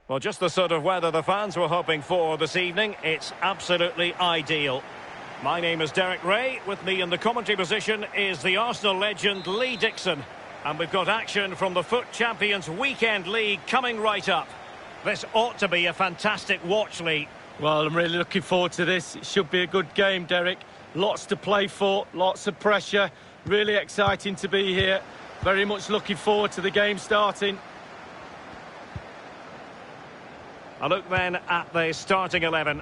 Well, just the sort of weather the fans were hoping for this evening. It's absolutely ideal. My name is Derek Ray. With me in the commentary position is the Arsenal legend Lee Dixon. And we've got action from the FUT Champions Weekend League coming right up. This ought to be a fantastic watch, Lee. Well, I'm really looking forward to this. It should be a good game, Derek. Lots to play for, lots of pressure. Really exciting to be here. Very much looking forward to the game starting. A look then at the starting 11.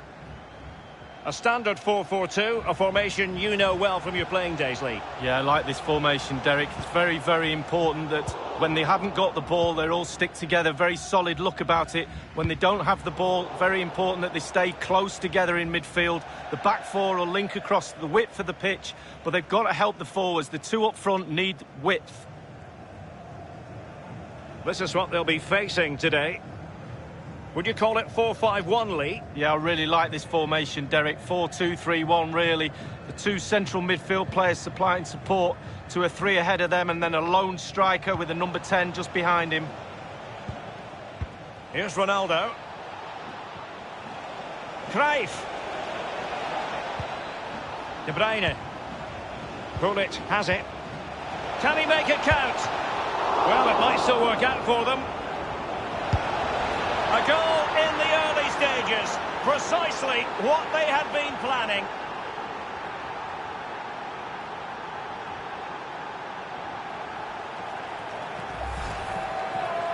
A standard 4-4-2, a formation you know well from your playing days, Lee. Yeah, I like this formation, Derek. It's very, very important that when they haven't got the ball, they all stick together. Very solid look about it. When they don't have the ball, very important that they stay close together in midfield. The back four will link across the width of the pitch, but they've got to help the forwards. The two up front need width. This is what they'll be facing today. Would you call it 4-5-1, Lee? Yeah, I really like this formation, Derek. 4-2-3-1, really. The two central midfield players supplying support to a three ahead of them, and then a lone striker with a number 10 just behind him. Here's Ronaldo. Cruyff. De Bruyne. Gullit has it. Can he make it count? Well, it might still work out for them. A goal in the early stages, precisely what they had been planning.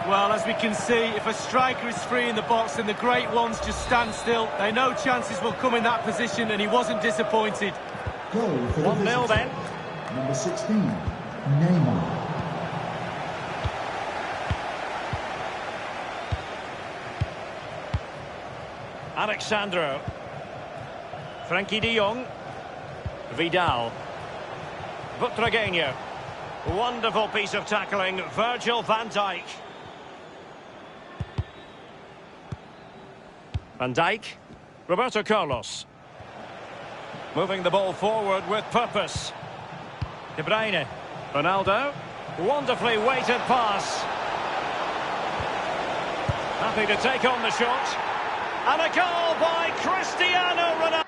Well, as we can see, if a striker is free in the box, then the great ones just stand still. They know chances will come in that position, and he wasn't disappointed. Goal for the 1-0 then. Number 16, Neymar. Alexandro. Frankie de Jong. Vidal. Butragueño. Wonderful piece of tackling. Virgil van Dijk. Van Dijk. Roberto Carlos. Moving the ball forward with purpose. De Bruyne. Ronaldo. Wonderfully weighted pass. Happy to take on the shot. And a goal by Cristiano Ronaldo.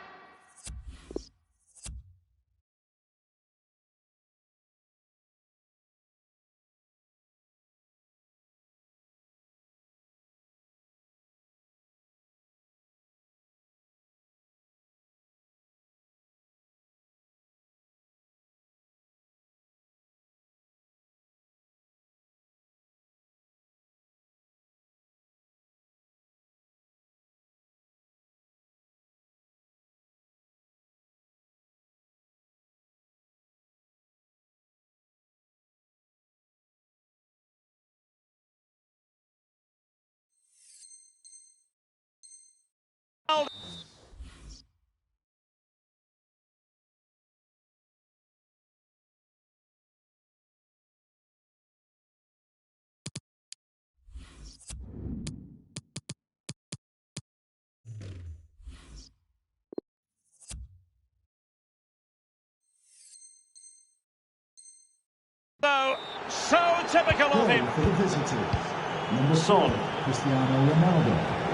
So typical of him. For the visitors, number Son. 4, Cristiano Ronaldo.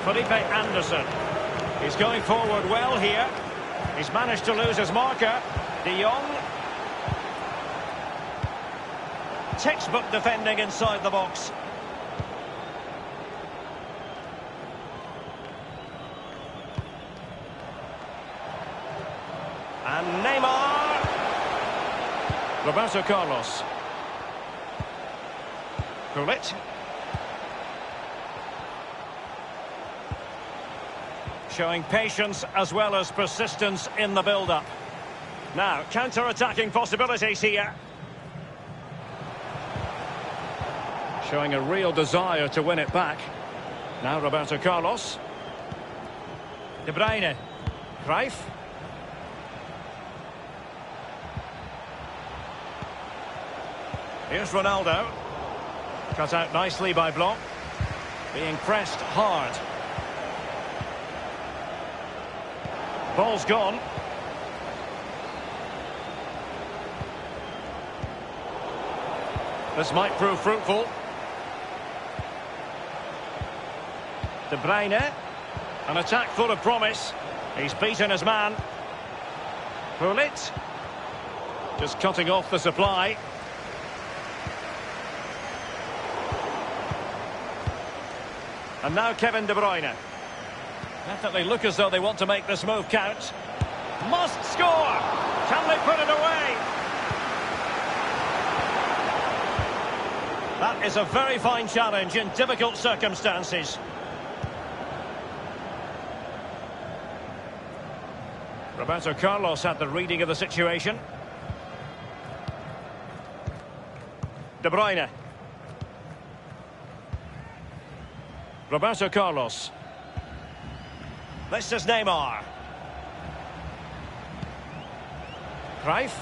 Felipe Anderson. He's going forward well here. He's managed to lose his marker. De Jong. Textbook defending inside the box. And Neymar. Roberto Carlos. Gullit. Showing patience as well as persistence in the build-up. Now, counter-attacking possibilities here. Showing a real desire to win it back. Now Roberto Carlos. De Bruyne. Cruyff. Here's Ronaldo. Cut out nicely by Blanc. Being pressed hard. Ball's gone. This might prove fruitful. De Bruyne. An attack full of promise. He's beaten his man. Gullit. Just cutting off the supply. And now Kevin De Bruyne. Definitely look as though they want to make this move count. Must score! Can they put it away? That is a very fine challenge in difficult circumstances. Roberto Carlos had the reading of the situation. De Bruyne. Roberto Carlos. This is Neymar. Cruyff.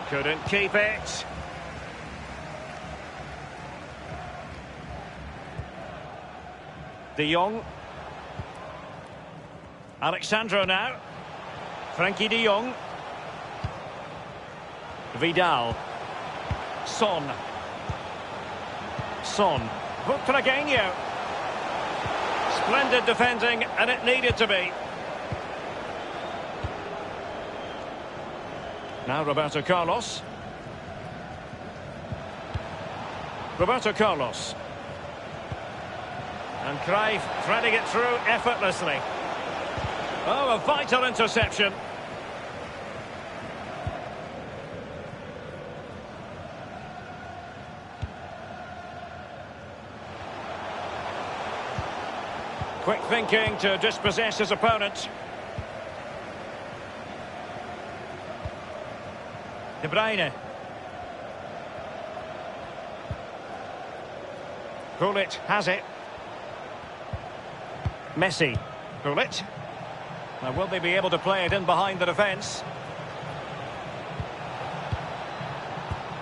Couldn't keep it. De Jong. Alexandro now. Frankie de Jong. Vidal. Son. Butragueño. Splendid defending, and it needed to be. Now Roberto Carlos. Roberto Carlos. And Cruyff threading it through effortlessly. Oh, a vital interception. Quick thinking to dispossess his opponent. De Bruyne. Gullit has it. Messi. Gullit. Now, will they be able to play it in behind the defence?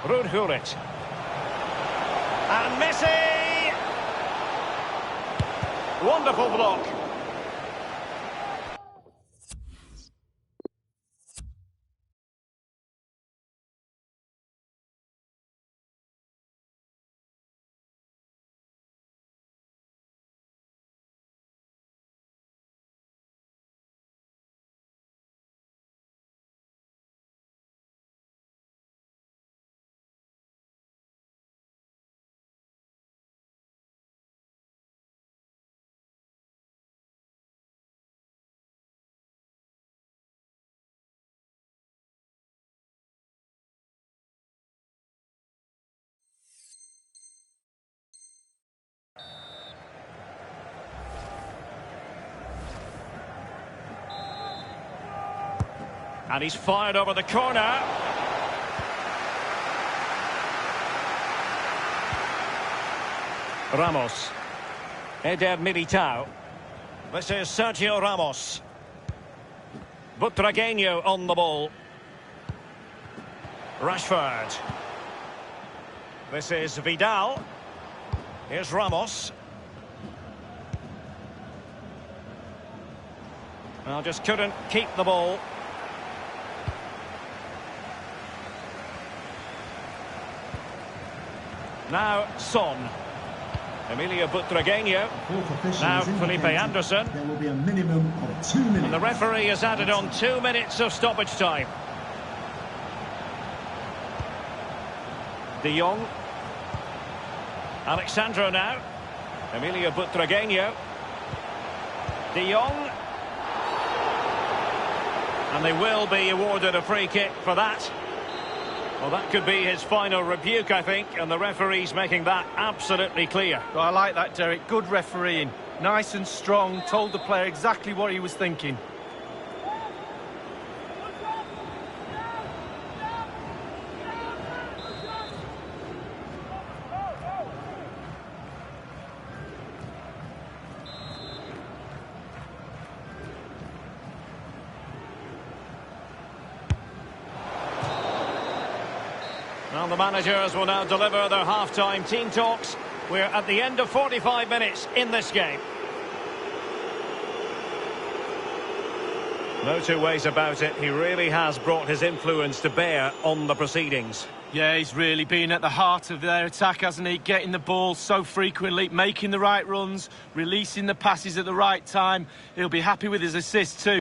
Ruud Gullit. And Messi! Wonderful block. And he's fired over the corner. Ramos. Eder Militao. This is Sergio Ramos. Butragueño on the ball. Rashford. This is Vidal. Here's Ramos. Well, just couldn't keep the ball. Now Son. Emilio Butragueño. Now Felipe Anderson. There will be a minimum of 2 minutes. And the referee has added on 2 minutes of stoppage time. De Jong. Alexandro now. Emilio Butragueño. De Jong. And they will be awarded a free kick for that. Well, that could be his final rebuke, I think, and the referee's making that absolutely clear. Well, I like that, Derek. Good refereeing. Nice and strong, told the player exactly what he was thinking. Well, the managers will now deliver their half-time team talks. We're at the end of 45 minutes in this game. No two ways about it. He really has brought his influence to bear on the proceedings. Yeah, he's really been at the heart of their attack, hasn't he? Getting the ball so frequently, making the right runs, releasing the passes at the right time. He'll be happy with his assist too.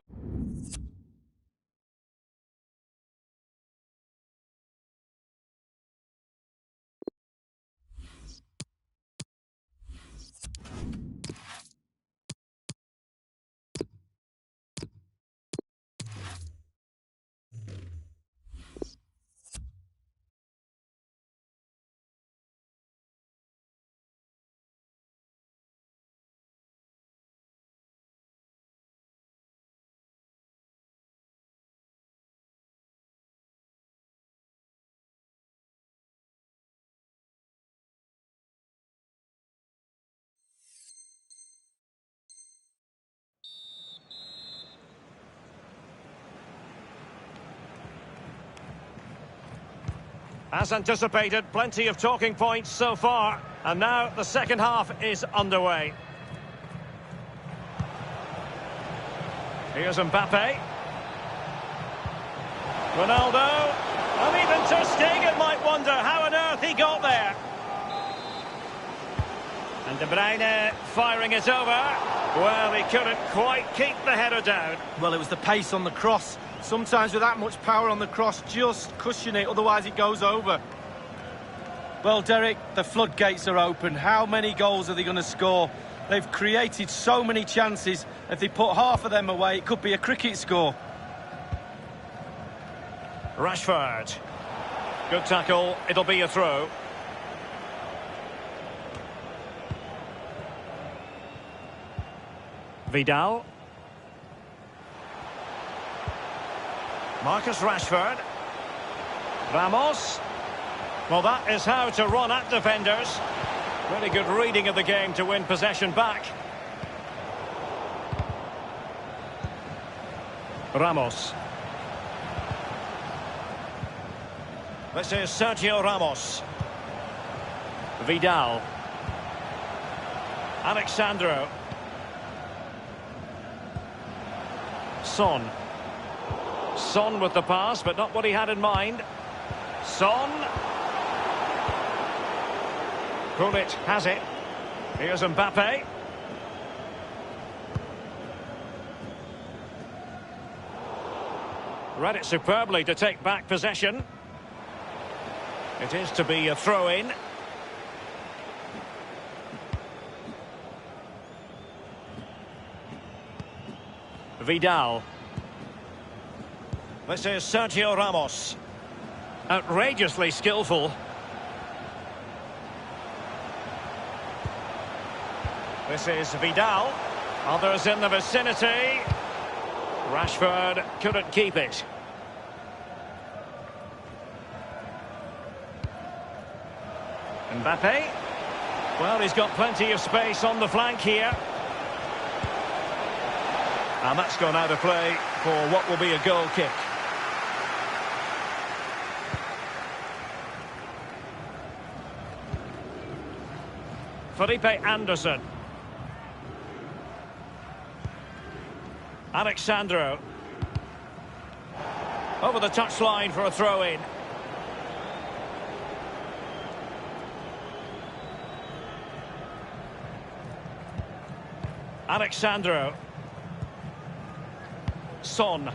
As anticipated, plenty of talking points so far. And now the second half is underway. Here's Mbappe. Ronaldo. And even Ter Stegen might wonder how on earth he got there. And De Bruyne firing it over. Well, he couldn't quite keep the header down. Well, it was the pace on the cross. Sometimes with that much power on the cross, just cushion it, otherwise it goes over. Well, Derek, the floodgates are open. How many goals are they going to score? They've created so many chances. If they put half of them away, it could be a cricket score. Rashford. Good tackle. It'll be a throw. Vidal. Marcus Rashford. Ramos. Well, that is how to run at defenders. Really good reading of the game to win possession back. Ramos. This is Sergio Ramos. Vidal. Alexandro. Son. Son with the pass, but not what he had in mind. Son. Gullit has it. Here's Mbappe. Read it superbly to take back possession. It is to be a throw-in. Vidal. This is Sergio Ramos. Outrageously skillful. This is Vidal. Others in the vicinity. Rashford couldn't keep it. Mbappe. Well, he's got plenty of space on the flank here. And that's gone out of play for what will be a goal kick. Felipe Anderson. Alexandro. Over the touchline for a throw-in. Alexandro. Son.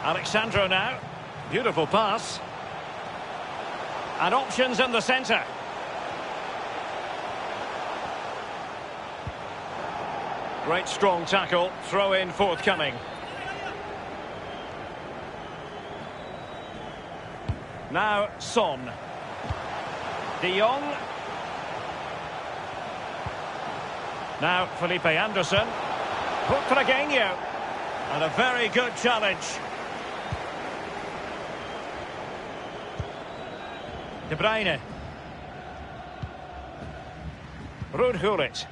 Alexandro now. Beautiful pass. And options in the centre. Great strong tackle. Throw in forthcoming. Now Son. De Jong. Now Felipe Anderson. Butragueño. And a very good challenge. De Bruyne. Ruud Gullit.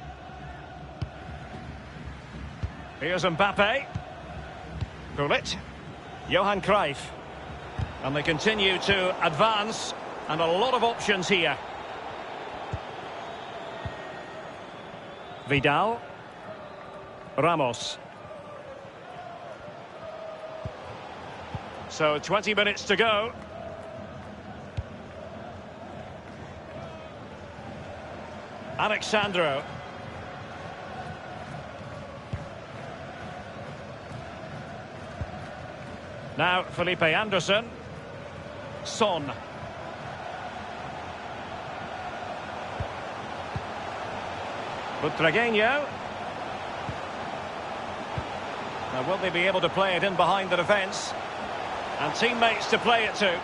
Here's Mbappe. Gullit. Johan Cruyff. And they continue to advance. And a lot of options here. Vidal. Ramos. So 20 minutes to go. Alexandro. Now Felipe Anderson. Son. Butragueño. Now will they be able to play it in behind the defence? And teammates to play it to.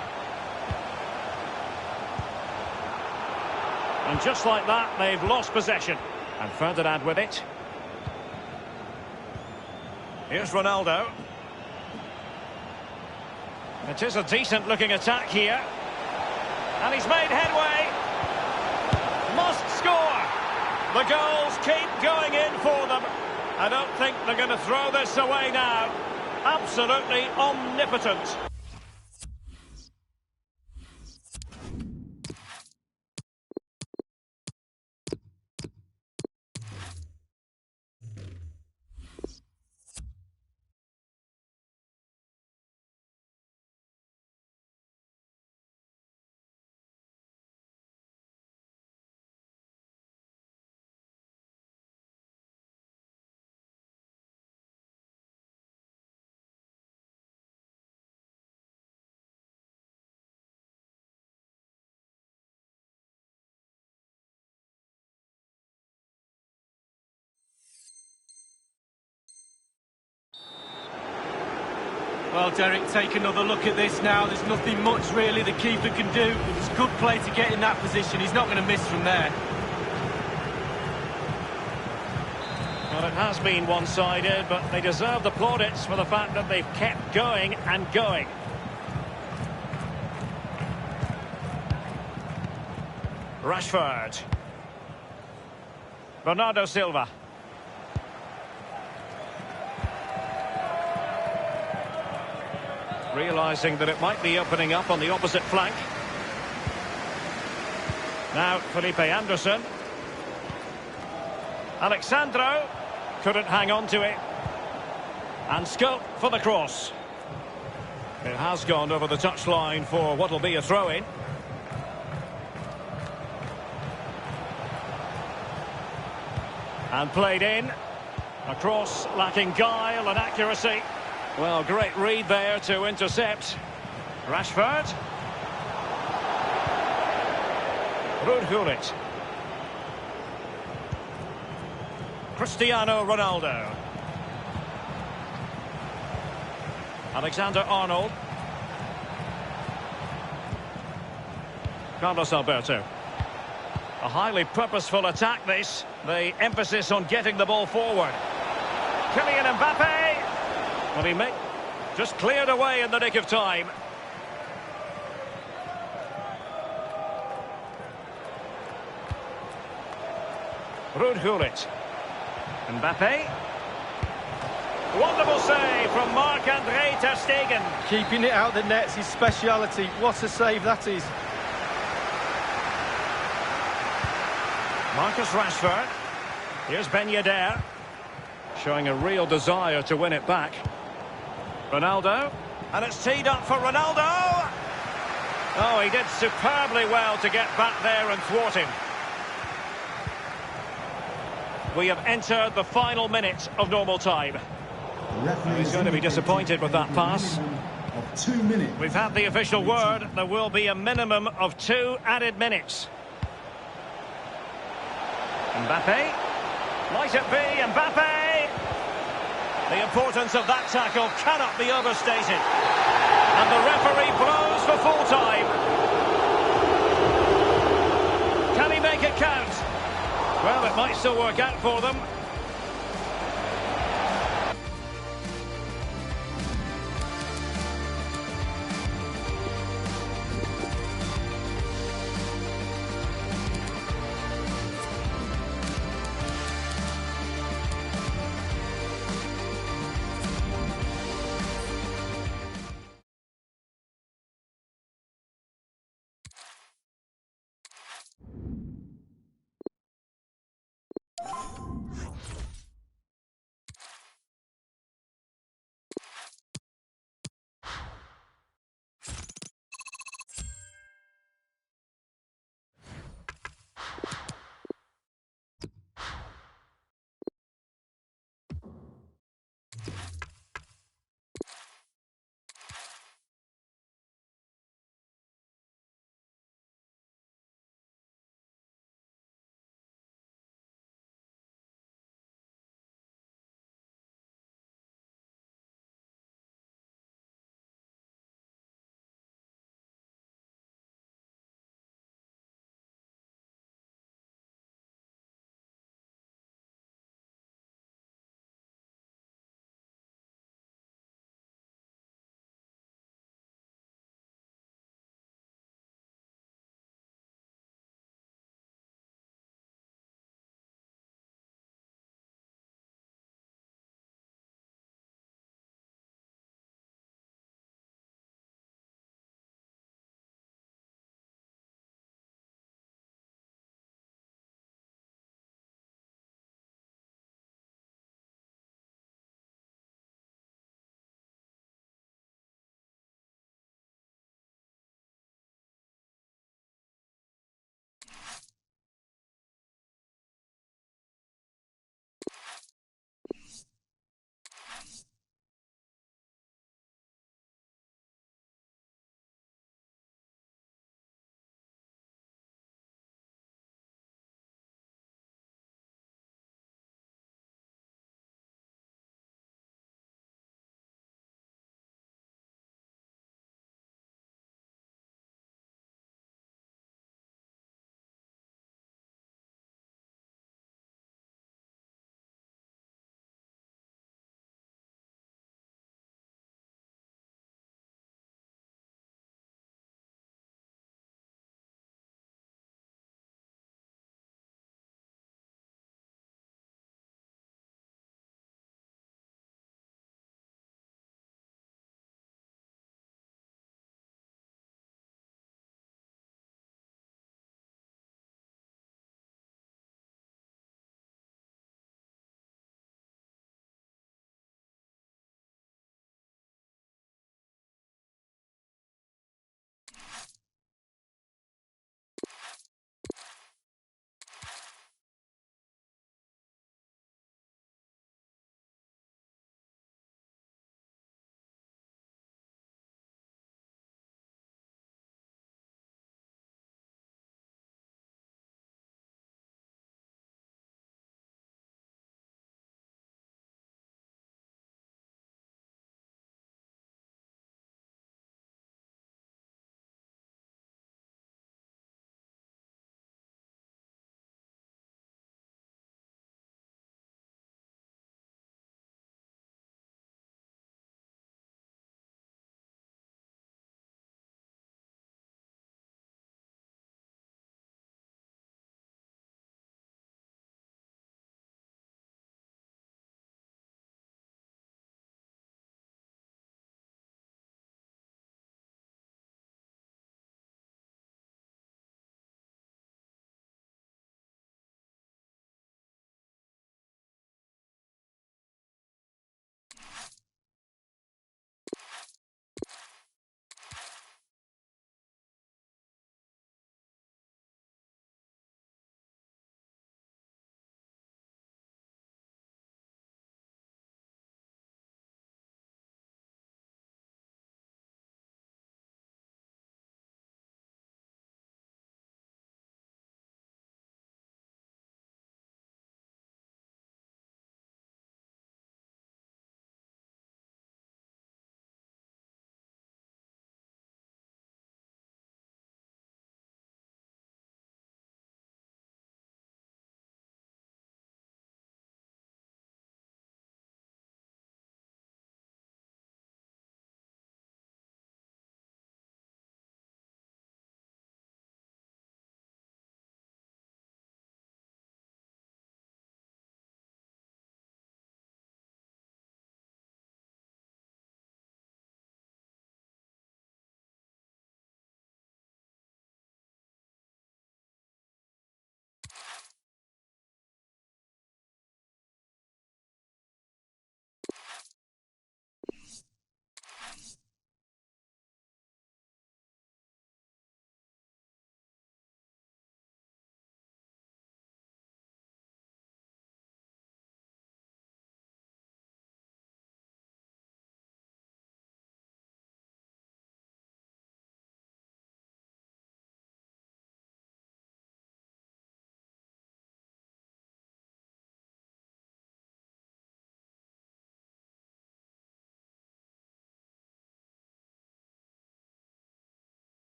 And just like that, they've lost possession. And Ferdinand with it. Here's Ronaldo. It is a decent-looking attack here. And he's made headway. Must score. The goals keep going in for them. I don't think they're going to throw this away now. Absolutely omnipotent. Well, Derek, take another look at this now. There's nothing much really the keeper can do. It was good play to get in that position. He's not going to miss from there. Well, it has been one-sided, but they deserve the plaudits for the fact that they've kept going and going. Rashford. Bernardo Silva. Realising that it might be opening up on the opposite flank. Now Felipe Anderson. Alexandro couldn't hang on to it. And scope for the cross. It has gone over the touchline for what will be a throw-in. And played in. A cross lacking guile and accuracy. Well, great read there to intercept. Rashford. Ruud Gullit. Cristiano Ronaldo. Alexander-Arnold. Carlos Alberto. A highly purposeful attack this. The emphasis on getting the ball forward. Kylian Mbappe. Well, he just cleared away in the nick of time. Ruud Gullit. Mbappe. Wonderful save from Marc-André ter Stegen. Keeping it out the net's his speciality. What a save that is. Marcus Rashford. Here's Ben Yedder. Showing a real desire to win it back. Ronaldo. And it's teed up for Ronaldo. Oh, he did superbly well to get back there and thwart him. We have entered the final minute of normal time. He's going to be disappointed with that pass. 2 minutes. We've had the official word. There will be a minimum of 2 added minutes. Mbappe. Might it be Mbappe? The importance of that tackle cannot be overstated. And the referee blows for full time. Can he make it count? Well, it might still work out for them.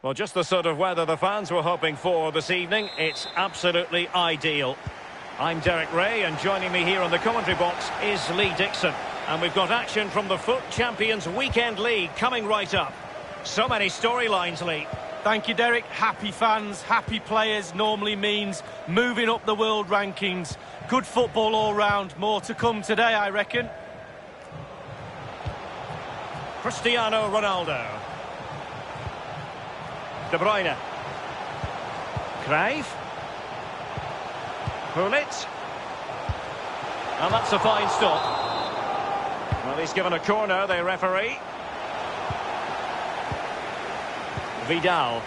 Well, just the sort of weather the fans were hoping for this evening. It's absolutely ideal. I'm Derek Ray, and joining me here on the commentary box is Lee Dixon. And we've got action from the FUT Champions Weekend League coming right up. So many storylines, Lee. Thank you, Derek. Happy fans, happy players normally means moving up the world rankings. Good football all round. More to come today, I reckon. Cristiano Ronaldo. De Bruyne. Cruyff. Gullit. And that's a fine stop. Well, he's given a corner, the referee. Vidal.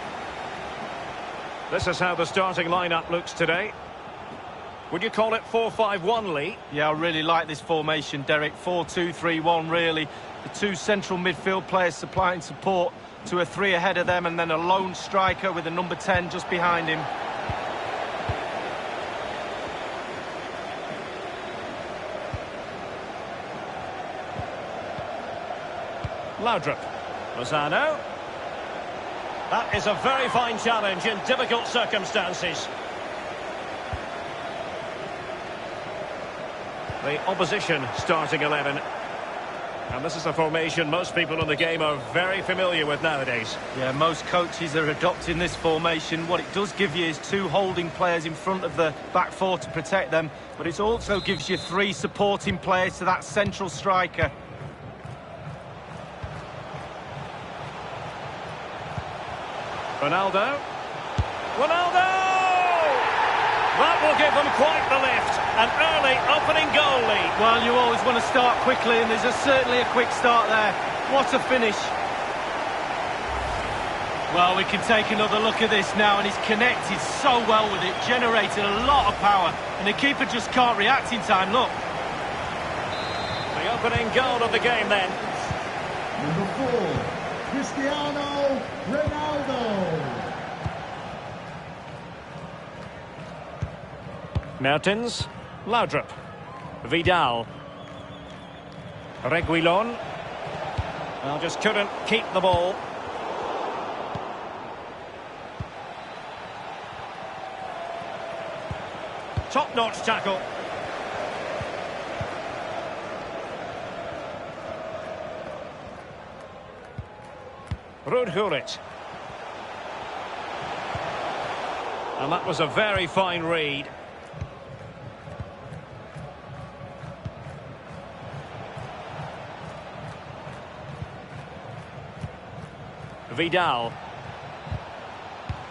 This is how the starting lineup looks today. Would you call it 4-5-1, Lee? Yeah, I really like this formation, Derek. 4-2-3-1, really. The two central midfield players supplying support to a three ahead of them, and then a lone striker with a number 10 just behind him. Laudrup. Lozano. That is a very fine challenge in difficult circumstances. The opposition starting 11. And this is a formation most people in the game are very familiar with nowadays. Yeah, most coaches are adopting this formation. What it does give you is two holding players in front of the back four to protect them, but it also gives you three supporting players to that central striker. Ronaldo. Ronaldo! That will give them quite the lift. An early opening goal lead. Well, you always want to start quickly, and there's certainly a quick start there. What a finish. Well, we can take another look at this now, and he's connected so well with it, generated a lot of power, and the keeper just can't react in time. Look. The opening goal of the game then. Number 4, Cristiano Ronaldo. Mertens. Laudrup. Vidal. Reguilon. Well, just couldn't keep the ball. Top-notch tackle. Gullit. And that was a very fine read. Vidal.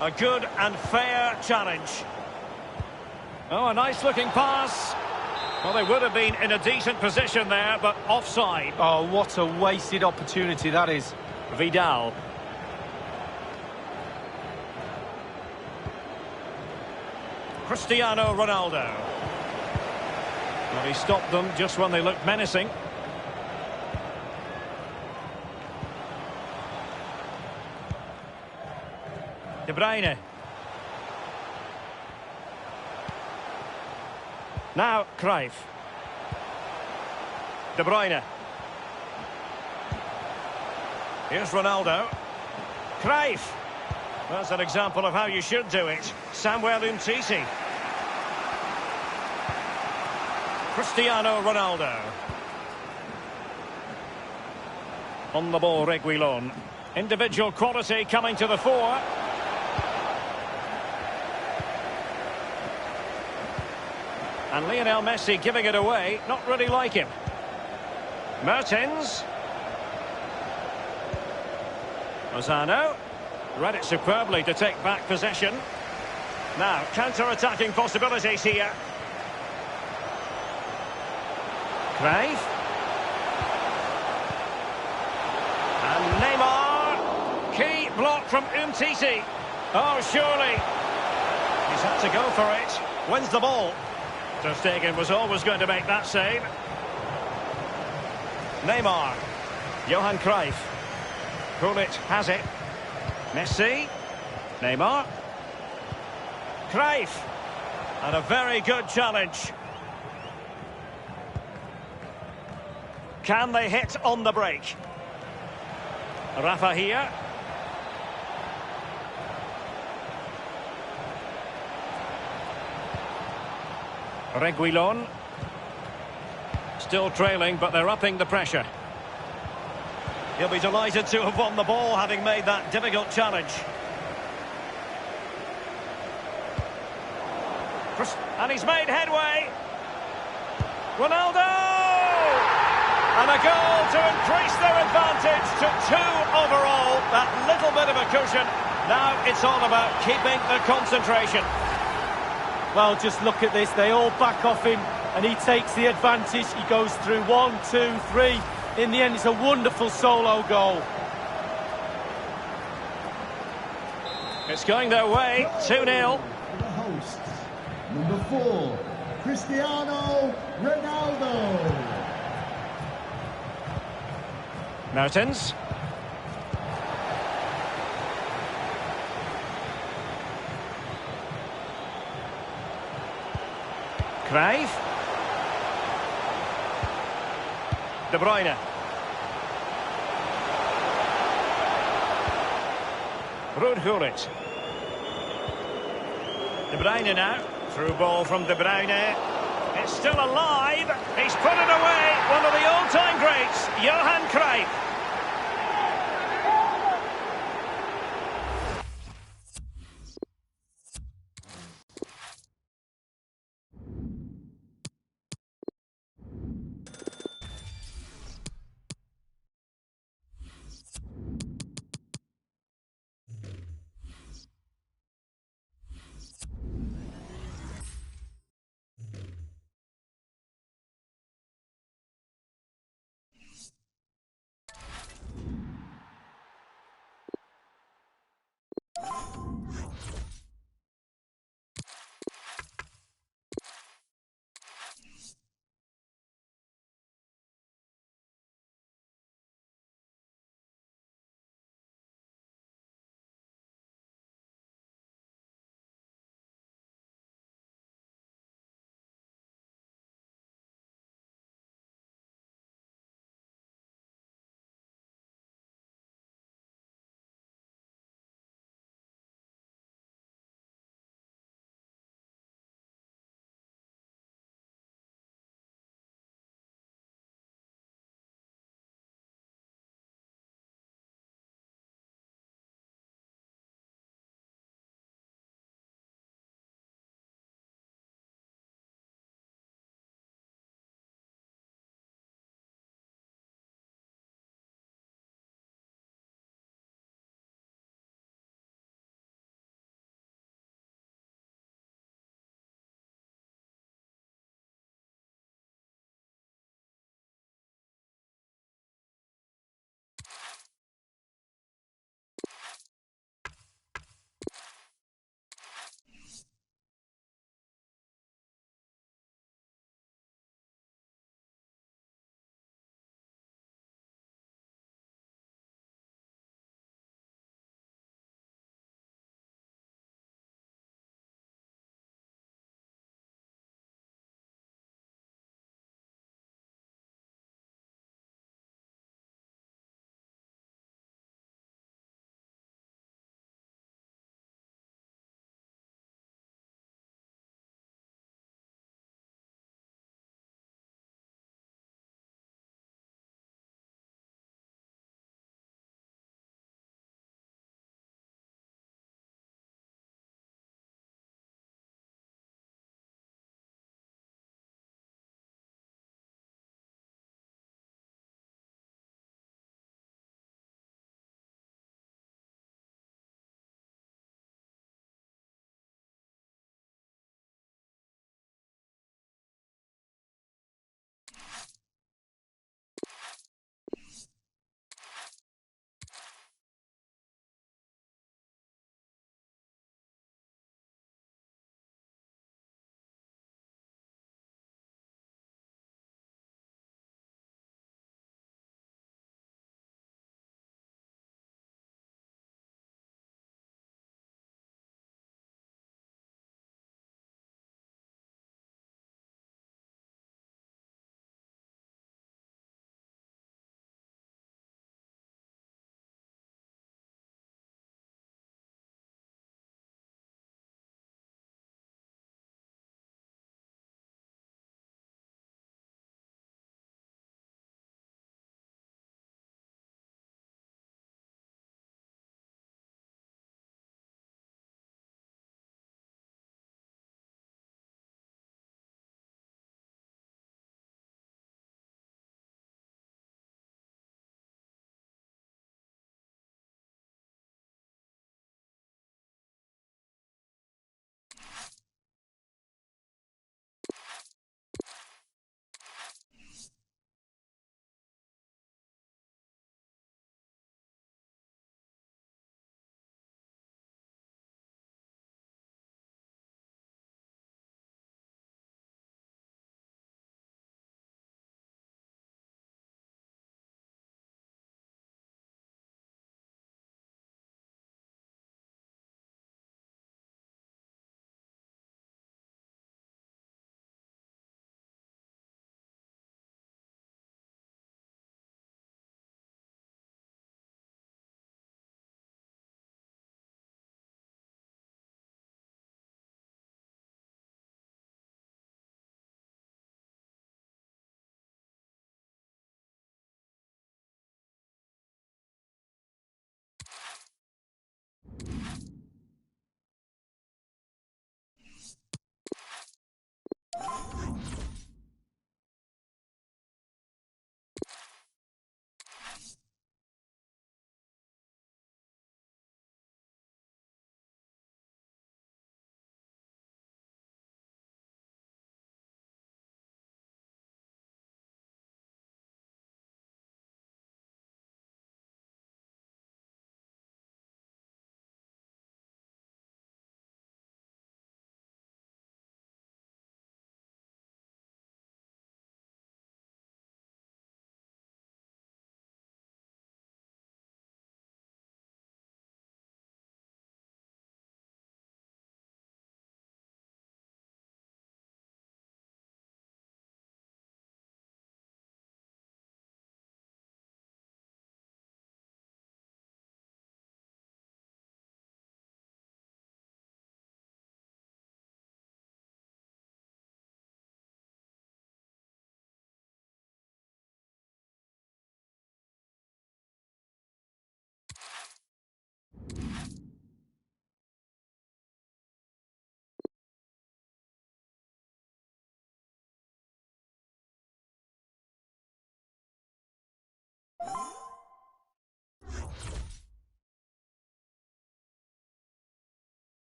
A good and fair challenge. Oh, a nice looking pass. Well, they would have been in a decent position there, but offside. Oh, what a wasted opportunity that is. Vidal. Cristiano Ronaldo. Well, he stopped them just when they looked menacing. De Bruyne. Now, Cruyff. De Bruyne. Here's Ronaldo. Cruyff. That's an example of how you should do it. Samuel Umtiti. Cristiano Ronaldo. On the ball, Reguilon. Individual quality coming to the fore. And Lionel Messi giving it away. Not really like him. Mertens. Lozano. Read it superbly to take back possession. Now, counter-attacking possibilities here. Cruyff. And Neymar. Key block from Umtiti. Oh, surely. He's had to go for it. Wins the ball. Ter Stegen was always going to make that save. Neymar. Johan Cruyff. Gullit has it. Messi. Neymar. Cruyff. And a very good challenge. Can they hit on the break? Rafa here. Reguilon. Still trailing, but they're upping the pressure. He'll be delighted to have won the ball, having made that difficult challenge. And he's made headway. Ronaldo! And a goal to increase their advantage to 2 overall. That little bit of a cushion. Now it's all about keeping the concentration. Well, just look at this. They all back off him, and he takes the advantage. He goes through 1, 2, 3. In the end, it's a wonderful solo goal. It's going their way, 2-0. The hosts, number 4, Cristiano Ronaldo. Mertens. Cruyff. De Bruyne. Gullit. De Bruyne now. Through ball from De Bruyne. It's still alive. He's put it away. One of the all-time greats, Johan Cruyff.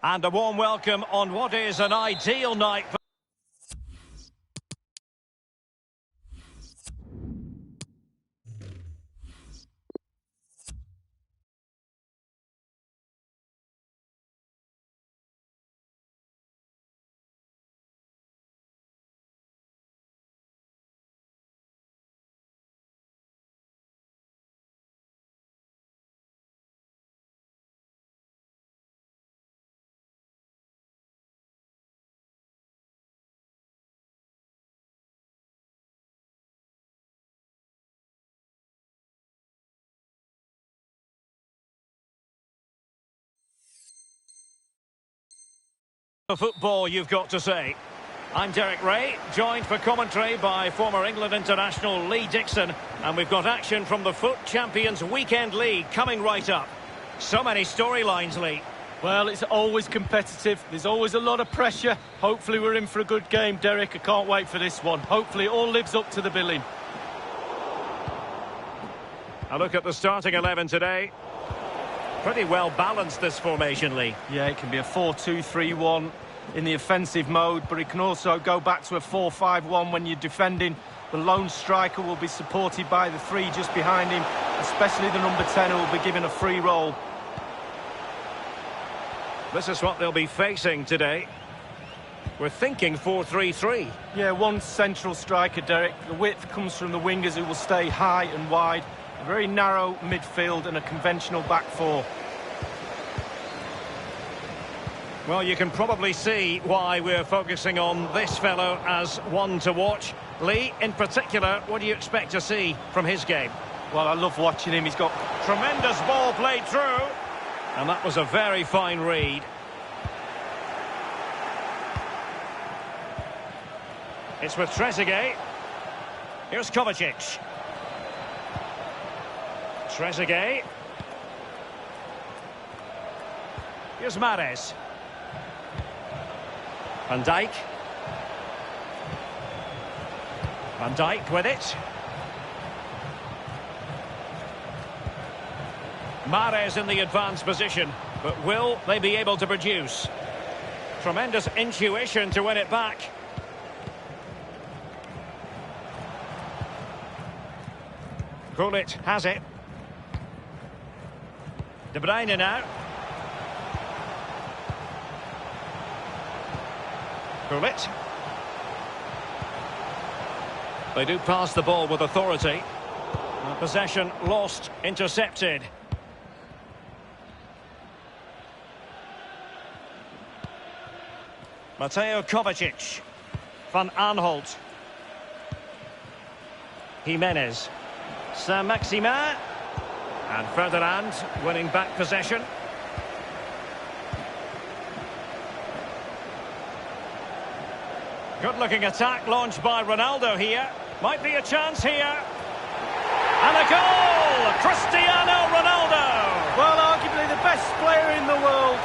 And a warm welcome on what is an ideal night for football, you've got to say. I'm Derek Ray, joined for commentary by former England international Lee Dixon, and we've got action from the FUT Champions Weekend League coming right up. So many storylines, Lee. Well, it's always competitive. There's always a lot of pressure. Hopefully we're in for a good game, Derek. I can't wait for this one. Hopefully it all lives up to the billing. A look at the starting 11 today. Pretty well balanced, this formation, Lee. Yeah, it can be a 4-2-3-1 in the offensive mode, but it can also go back to a 4-5-1 when you're defending. The lone striker will be supported by the three just behind him, especially the number 10 who will be given a free role. This is what they'll be facing today. We're thinking 4-3-3. Yeah, one central striker, Derek. The width comes from the wingers who will stay high and wide. A very narrow midfield and a conventional back four. Well, you can probably see why we're focusing on this fellow as one to watch. Lee, in particular, what do you expect to see from his game? Well, I love watching him. He's got Tremendous ball played through. And that was a very fine read. It's with Trezeguet. Here's Kovacic. Trezeguet. Here's Mahrez. Van Dijk. Van Dijk with it. Mahrez in the advanced position, but will they be able to produce? Tremendous intuition to win it back. Gullit has it. De Bruyne now. Gullit. They do pass the ball with authority. Possession lost, intercepted. Mateo Kovacic. Van Aanholt. Jimenez. Saint-Maximin. And Ferdinand winning back possession. Good-looking attack launched by Ronaldo here. Might be a chance here. And a goal! Cristiano Ronaldo! well, arguably the best player in the world.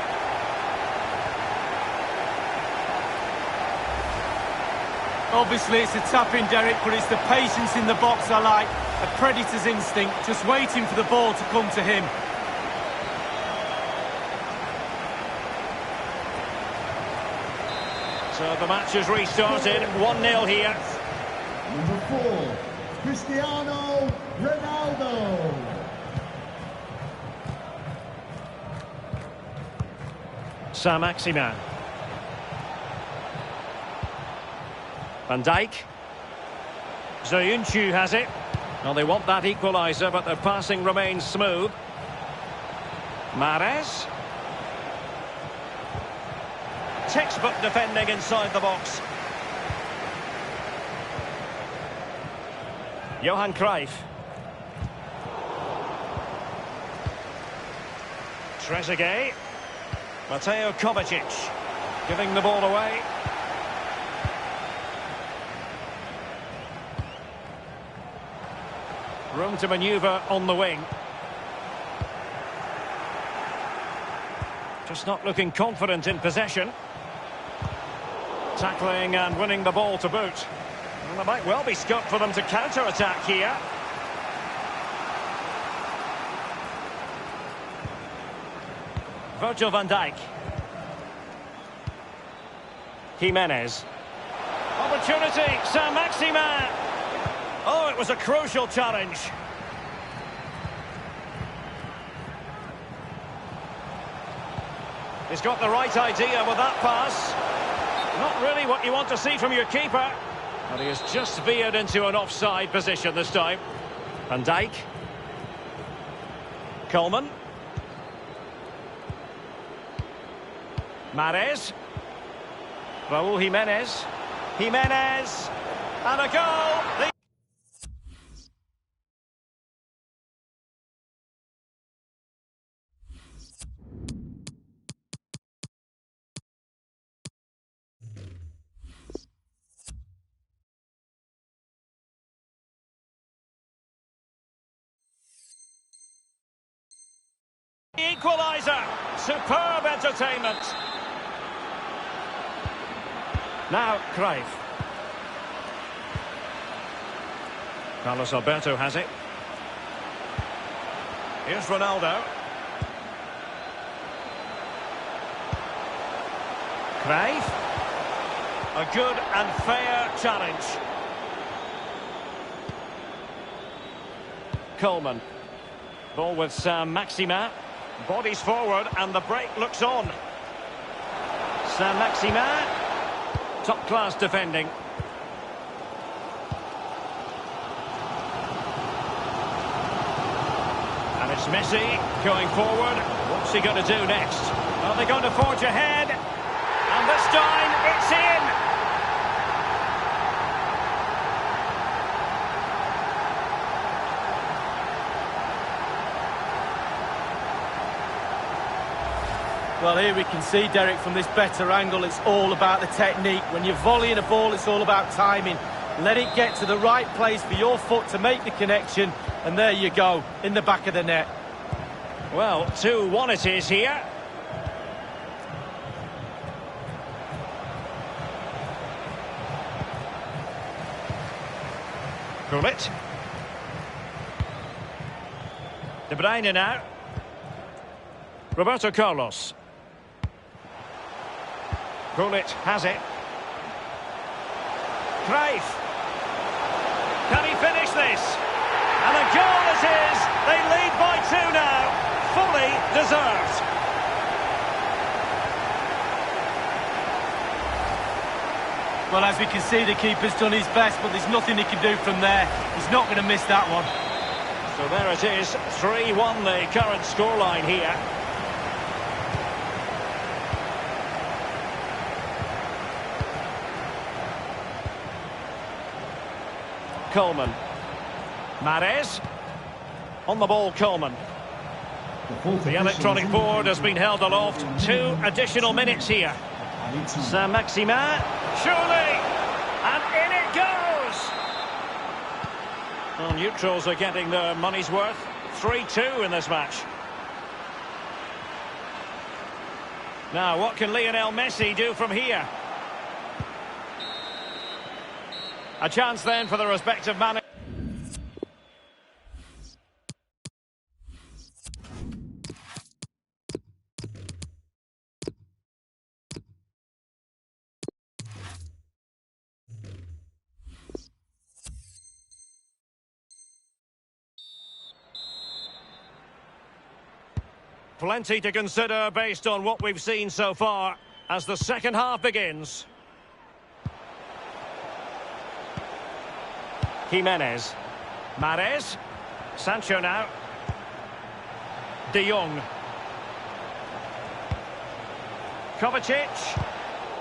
Obviously, it's a tap-in, Derek, but it's the patience in the box I like. A predator's instinct, just waiting for the ball to come to him. So the match has restarted, 1-0 here. Number 4, Cristiano Ronaldo. Saint-Maximin. Van Dijk. Zayuncu has it. Well, they want that equaliser, but their passing remains smooth. Mahrez. Textbook defending inside the box. Johan Cruyff. Trezeguet. Mateo Kovacic. Giving the ball away. Room to manoeuvre on the wing. Just not looking confident in possession. Tackling and winning the ball to boot. And there might well be scope for them to counter-attack here. Virgil van Dijk. Jimenez. Opportunity, Saint-Maximin. Oh, it was a crucial challenge. He's got the right idea with that pass. Not really what you want to see from your keeper. But he has just veered into an offside position this time. Van Dijk. Coleman. Mahrez. Raúl Jimenez. Jimenez. And a goal. Equaliser! Superb entertainment! Now, Cruyff. Carlos Alberto has it. Here's Ronaldo. Cruyff. A good and fair challenge. Coleman. Ball with Saint-Maximin. Bodies forward and the break looks on. Saint-Maximin. Top class defending. And it's Messi going forward. What's he going to do next? Are they going to forge ahead? And this time it's in! Well, here we can see, Derek, from this better angle, it's all about the technique. When you're volleying a ball, it's all about timing. Let it get to the right place for your foot to make the connection, and there you go, in the back of the net. Well, 2-1 it is here. Gullit. De Bruyne now. Roberto Carlos. Gullit has it. Cruyff. Can he finish this? And a goal it is. They lead by 2 now. Fully deserved. Well, as we can see, the keeper's done his best, but there's nothing he can do from there. He's not going to miss that one. So there it is. 3-1 the current scoreline here. Coleman. Mahrez. On the ball, Coleman. The electronic board has been held aloft. 2 additional minutes here. Saint-Maximin. Surely! And in it goes! Well, neutrals are getting their money's worth. 3-2 in this match. Now, what can Lionel Messi do from here? A chance then for the respective manager. Plenty to consider based on what we've seen so far as the second half begins. Jimenez. Mahrez. Sancho now. De Jong. Kovacic.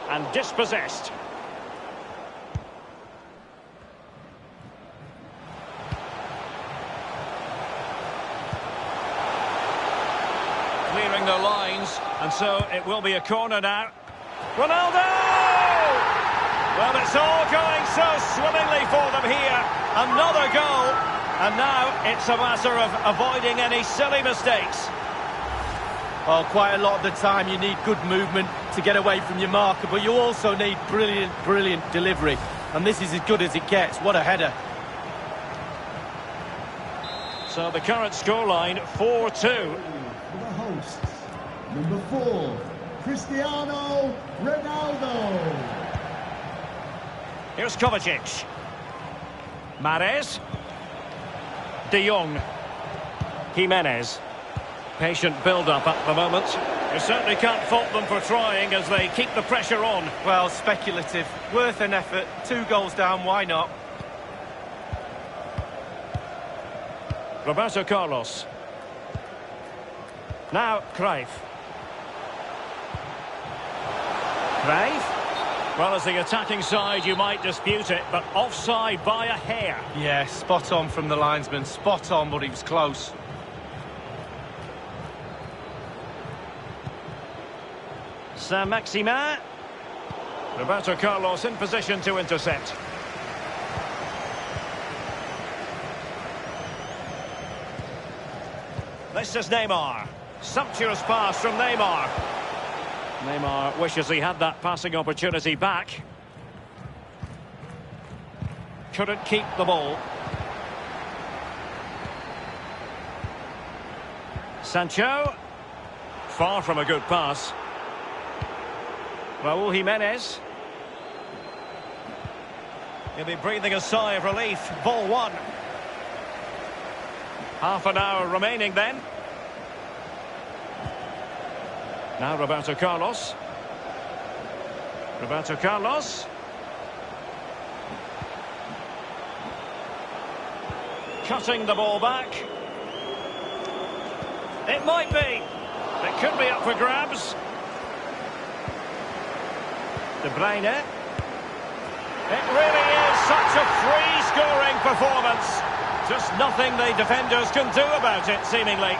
And dispossessed. Clearing the lines, and so it will be a corner now. Ronaldo! Well, it's all going so swimmingly for them here. Another goal, and now it's a matter of avoiding any silly mistakes. Well, quite a lot of the time you need good movement to get away from your marker, but you also need brilliant delivery. And this is as good as it gets. What a header. So the current scoreline, 4-2. For the hosts, number 4, Cristiano Ronaldo. Here's Kovacic. Mahrez. De Jong. Jimenez. Patient build-up at the moment. You certainly can't fault them for trying as they keep the pressure on. Well, speculative. Worth an effort. 2 goals down, why not? Roberto Carlos. Now, Cruyff. Cruyff. Well, as the attacking side, you might dispute it, but offside by a hair. Yeah, spot on from the linesman. Spot on, but he was close. Saint-Maximin. Roberto Carlos in position to intercept. This is Neymar. Sumptuous pass from Neymar. Neymar wishes he had that passing opportunity back. Couldn't keep the ball. Sancho. Far from a good pass. Raúl Jimenez. He'll be breathing a sigh of relief. Ball one. Half an hour remaining then. Now Roberto Carlos. Roberto Carlos. Cutting the ball back. It might be. It could be up for grabs. De Bruyne. It really is such a free-scoring performance. Just nothing the defenders can do about it, seemingly.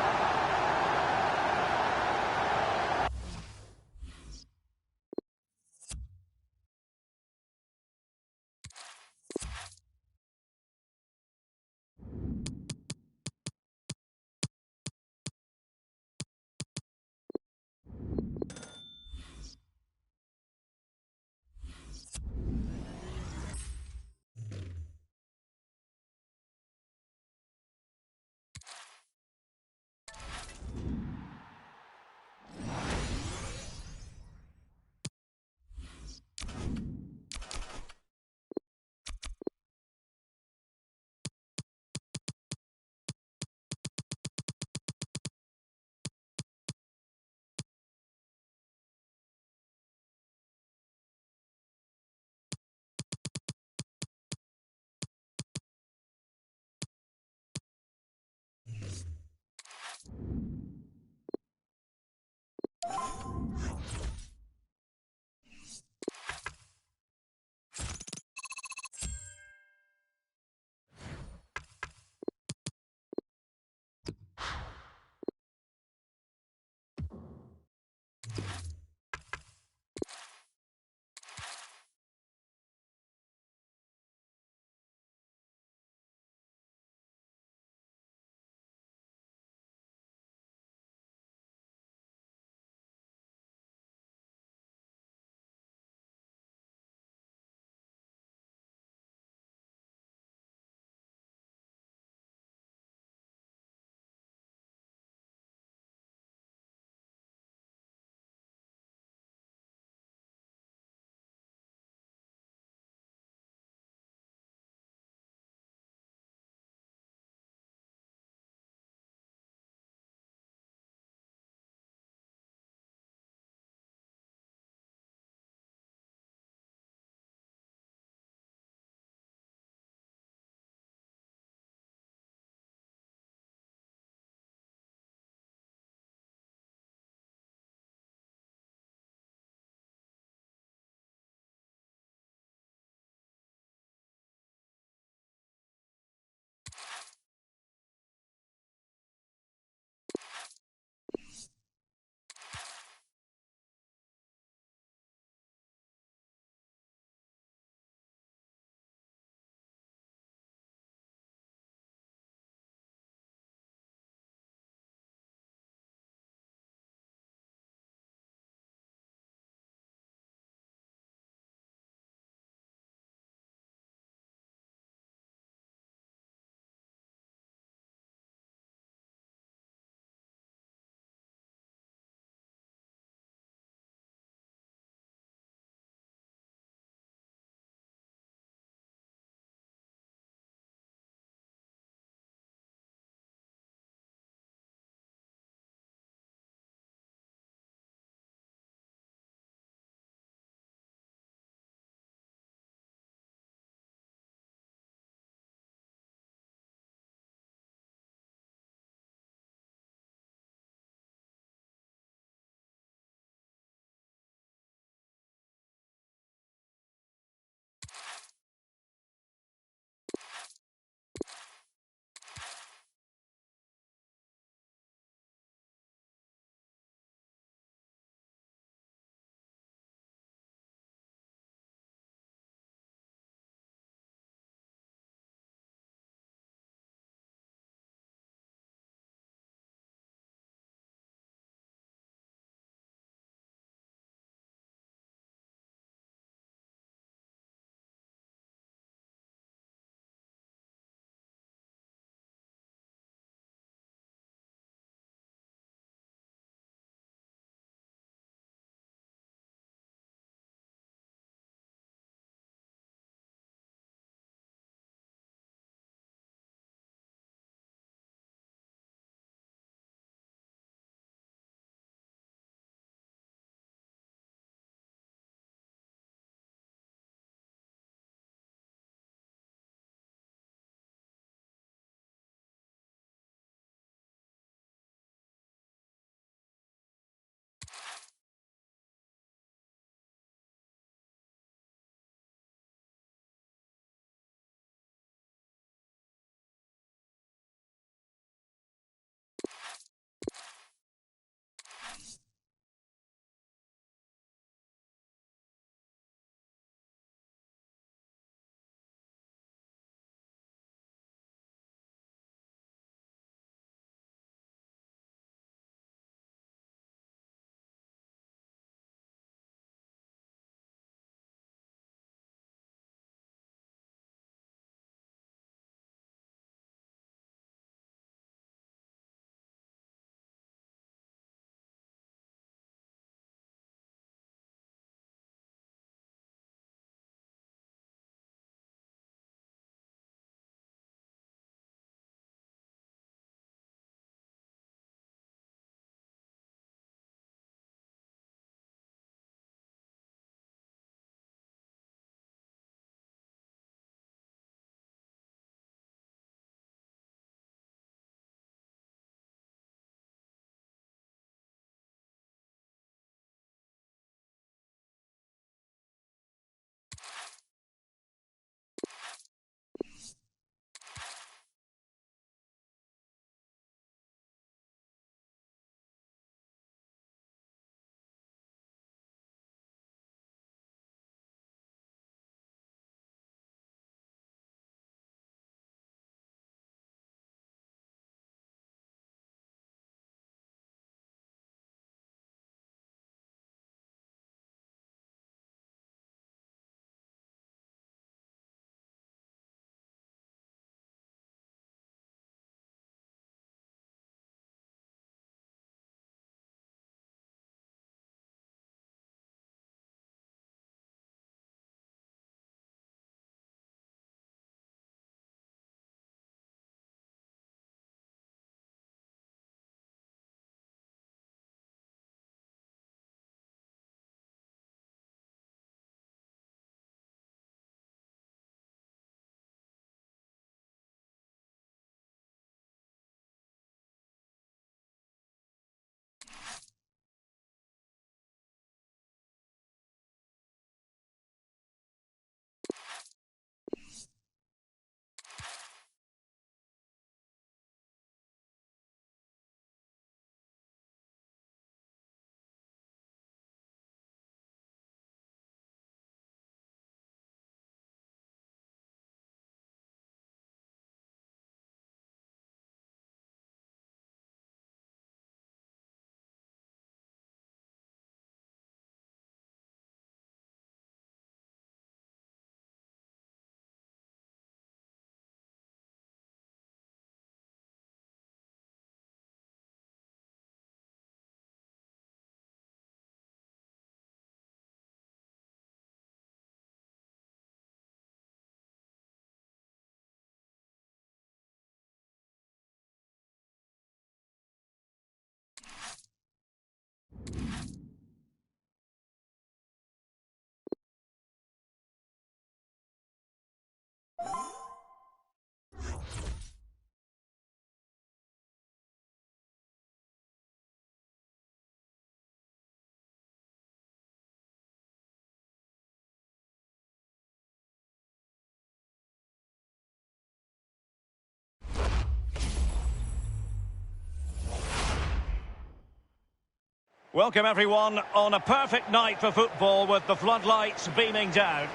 Welcome everyone on a perfect night for football with the floodlights beaming down.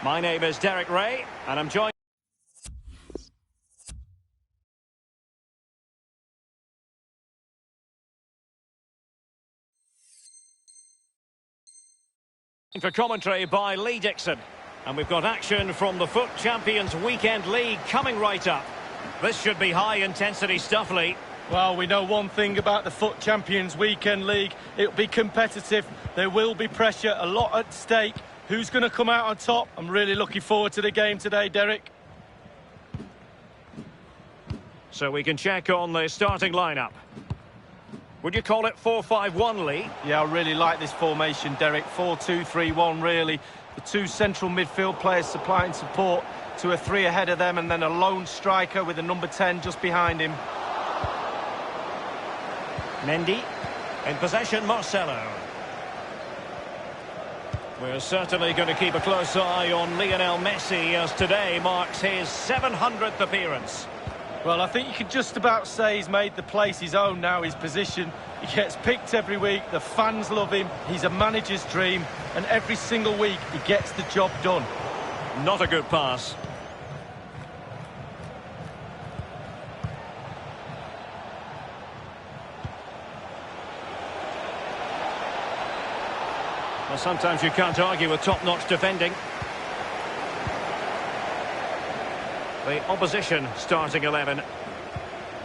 My name is Derek Ray and I'm joined for commentary by Lee Dixon. And we've got action from the FUT Champions Weekend League coming right up. This should be high-intensity stuff, Lee. Well, we know one thing about the FUT Champions Weekend League. It'll be competitive. There will be pressure, a lot at stake. Who's going to come out on top? I'm really looking forward to the game today, Derek. So we can check on the starting lineup. Would you call it 4-5-1, Lee? Yeah, I really like this formation, Derek. 4-2-3-1, really. The two central midfield players supplying support to a three ahead of them, and then a lone striker with a number 10 just behind him. Mendy. In possession, Marcelo. We're certainly going to keep a close eye on Lionel Messi as today marks his 700th appearance. Well, I think you could just about say he's made the place his own now, his position. He gets picked every week, the fans love him, he's a manager's dream, and every single week he gets the job done. Not a good pass. Well, sometimes you can't argue with top-notch defending. The opposition starting 11.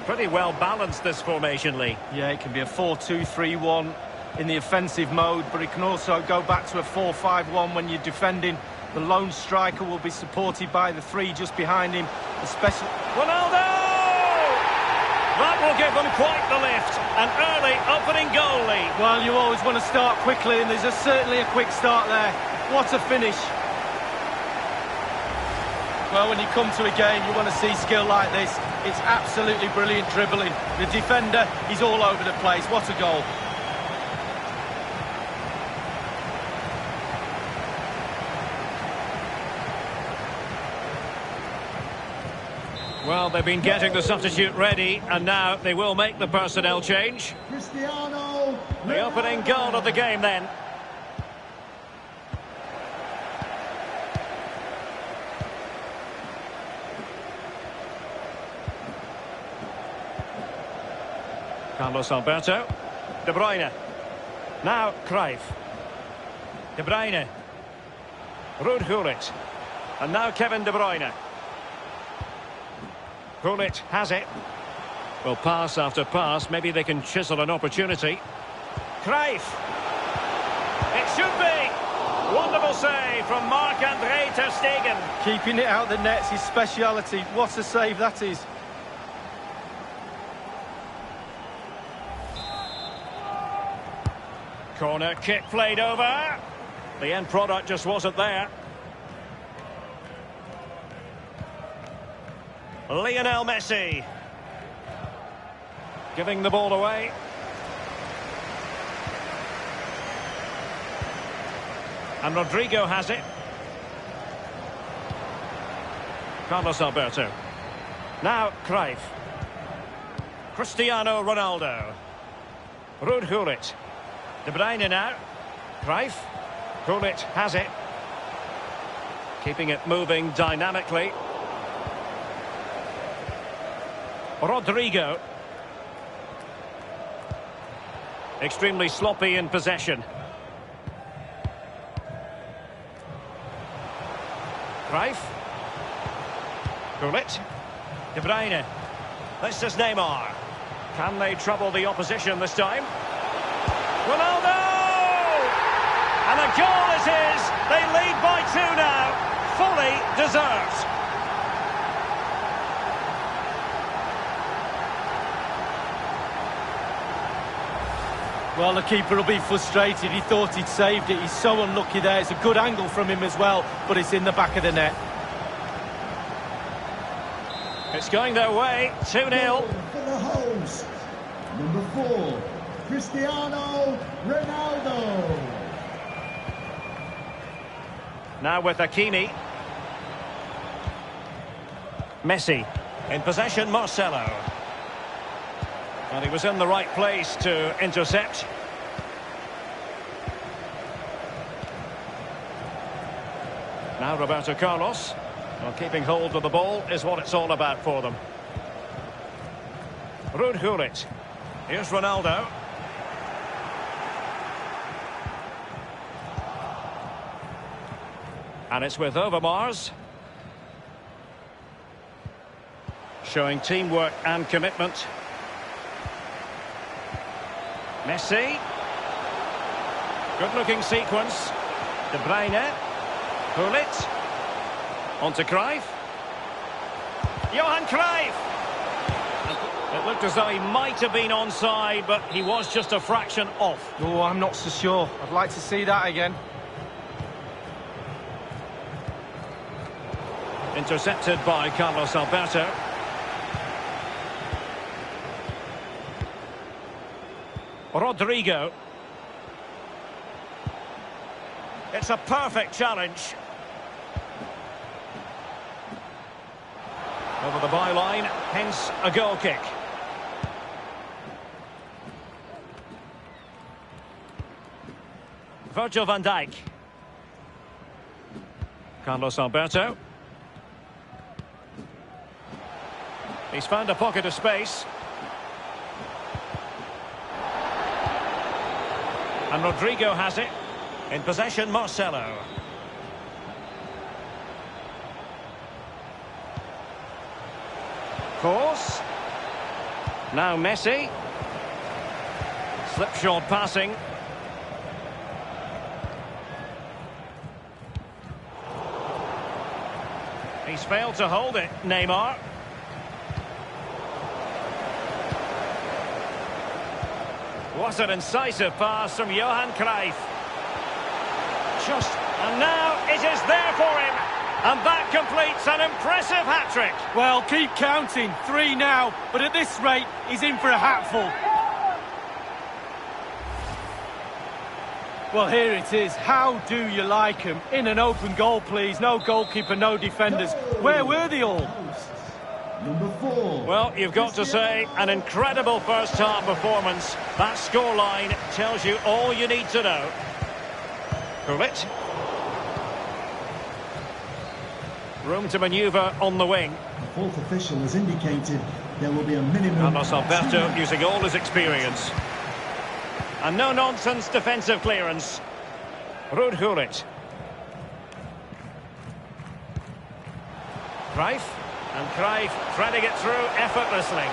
Pretty well balanced, this formation, Lee. Yeah, it can be a 4-2-3-1 in the offensive mode, but it can also go back to a 4-5-1 when you're defending. The lone striker will be supported by the three just behind him, especially... Ronaldo! That will give them quite the lift. An early opening goal, Lee. Well, you always want to start quickly, and there's certainly a quick start there. What a finish. Well, when you come to a game, you want to see skill like this. It's absolutely brilliant dribbling. The defender, he's all over the place. What a goal. Well, they've been getting the substitute ready, and now they will make the personnel change. Cristiano The opening goal of the game, then. Carlos Alberto. De Bruyne. Now Cruyff. De Bruyne. Ruud Gullit. And now Kevin De Bruyne. Gullit has it. Well, pass after pass. Maybe they can chisel an opportunity. Cruyff. It should be. Wonderful save from Marc-Andre ter Stegen. Keeping it out the net's his speciality. What a save that is. Corner kick played over. The end product just wasn't there. Lionel Messi. Giving the ball away. And Rodrigo has it. Carlos Alberto. Now Cruyff. Cristiano Ronaldo. Ruud Gullit. De Bruyne now. Cruyff. Gullit has it. Keeping it moving dynamically. Rodrigo. Extremely sloppy in possession. Cruyff. Gullit. De Bruyne. This is Neymar. Can they trouble the opposition this time? Ronaldo! And a goal it is. They lead by 2 now. Fully deserved. Well, the keeper will be frustrated. He thought he'd saved it. He's so unlucky there. It's a good angle from him as well, but it's in the back of the net. It's going their way. 2-0. for the host, number 4, Cristiano Ronaldo. Now with Hakimi. Messi. In possession, Marcelo. And he was in the right place to intercept. Now Roberto Carlos. Well, keeping hold of the ball is what it's all about for them. Ruud Gullit. Here's Ronaldo. And it's with Overmars. Showing teamwork and commitment. Messi. Good-looking sequence. De Bruyne. Gullit. On to Cruyff. Johan Cruyff! It looked as though he might have been onside, but he was just a fraction off. Oh, I'm not so sure. I'd like to see that again. Intercepted by Carlos Alberto. Rodrigo. It's a perfect challenge. Over the byline, hence a goal kick. Virgil van Dijk. Carlos Alberto. He's found a pocket of space. And Rodrigo has it. In possession, Marcelo. Course. Now Messi. Slipshod passing. He's failed to hold it, Neymar. What an incisive pass from Johan Cruyff. And now it is there for him. And that completes an impressive hat-trick. Well, keep counting. 3 now. But at this rate, he's in for a hatful. Well, here it is. How do you like him? In an open goal, please. No goalkeeper, no defenders. Where were they all? Number 4. Well, you've got to say, an incredible first-half performance. That scoreline tells you all you need to know. Gullit. Room to manoeuvre on the wing. The fourth official has indicated there will be a minimum... Carlos Alberto using all his experience. And no-nonsense defensive clearance. Ruud Gullit. Cruyff. And Cruyff threading it through effortlessly.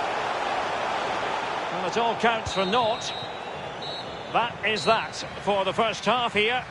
Well, it all counts for naught. That is that for the first half here.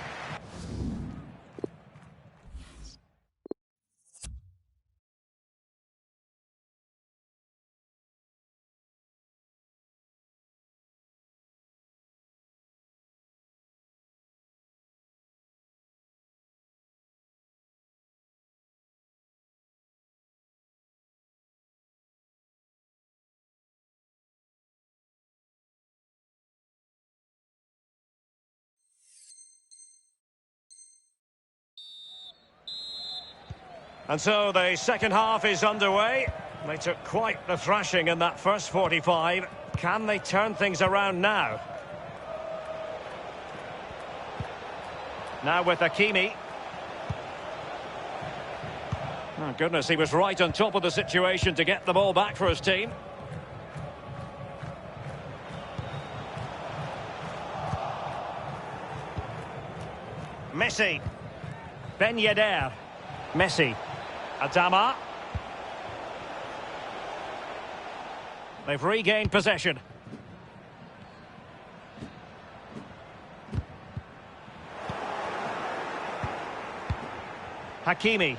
And so the second half is underway. They took quite the thrashing in that first 45. Can they turn things around now? Now with Hakimi. Oh goodness, he was right on top of the situation to get the ball back for his team. Messi. Ben Yedder. Messi. Adama. They've regained possession. Hakimi.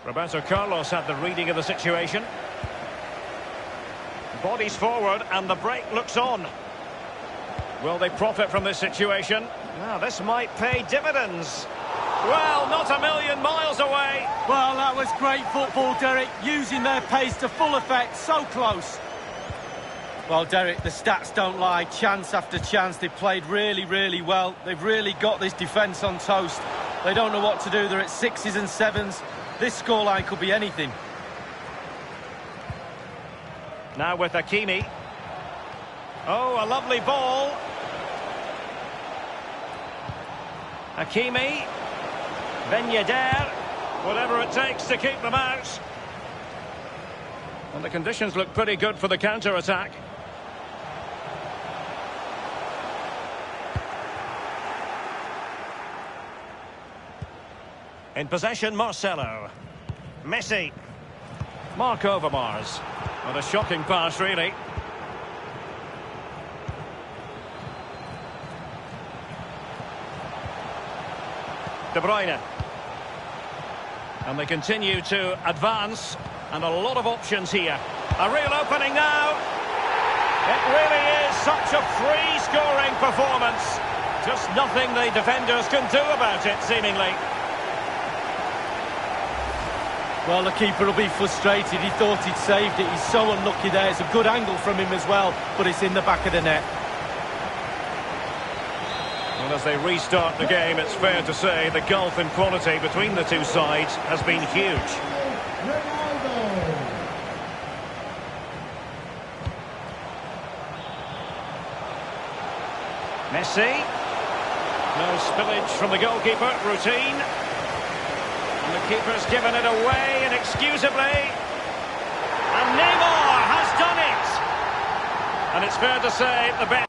Roberto Carlos had the reading of the situation. Bodies forward and the break looks on. Will they profit from this situation? Now this might pay dividends. Well, not a million miles away. Well, that was great football, Derek. Using their pace to full effect. So close. Well, Derek, the stats don't lie. Chance after chance. They've played really, really well. They've really got this defence on toast. They don't know what to do. They're at 6s and 7s. This scoreline could be anything. Now with Hakimi. Oh, a lovely ball. Hakimi. Ben Yedder. Whatever it takes to keep them out. And the conditions look pretty good for the counter-attack. In possession, Marcelo. Messi. Mark Overmars. What a shocking pass, really. De Bruyne. And they continue to advance. And a lot of options here. A real opening now. It really is such a free-scoring performance. Just nothing the defenders can do about it, seemingly. Well, the keeper will be frustrated. He thought he'd saved it. He's so unlucky there. It's a good angle from him as well, but it's in the back of the net. Well, as they restart the game, it's fair to say the gulf in quality between the two sides has been huge. Messi. No spillage from the goalkeeper. Routine. And the keeper's given it away inexcusably. And Neymar has done it. And it's fair to say the best.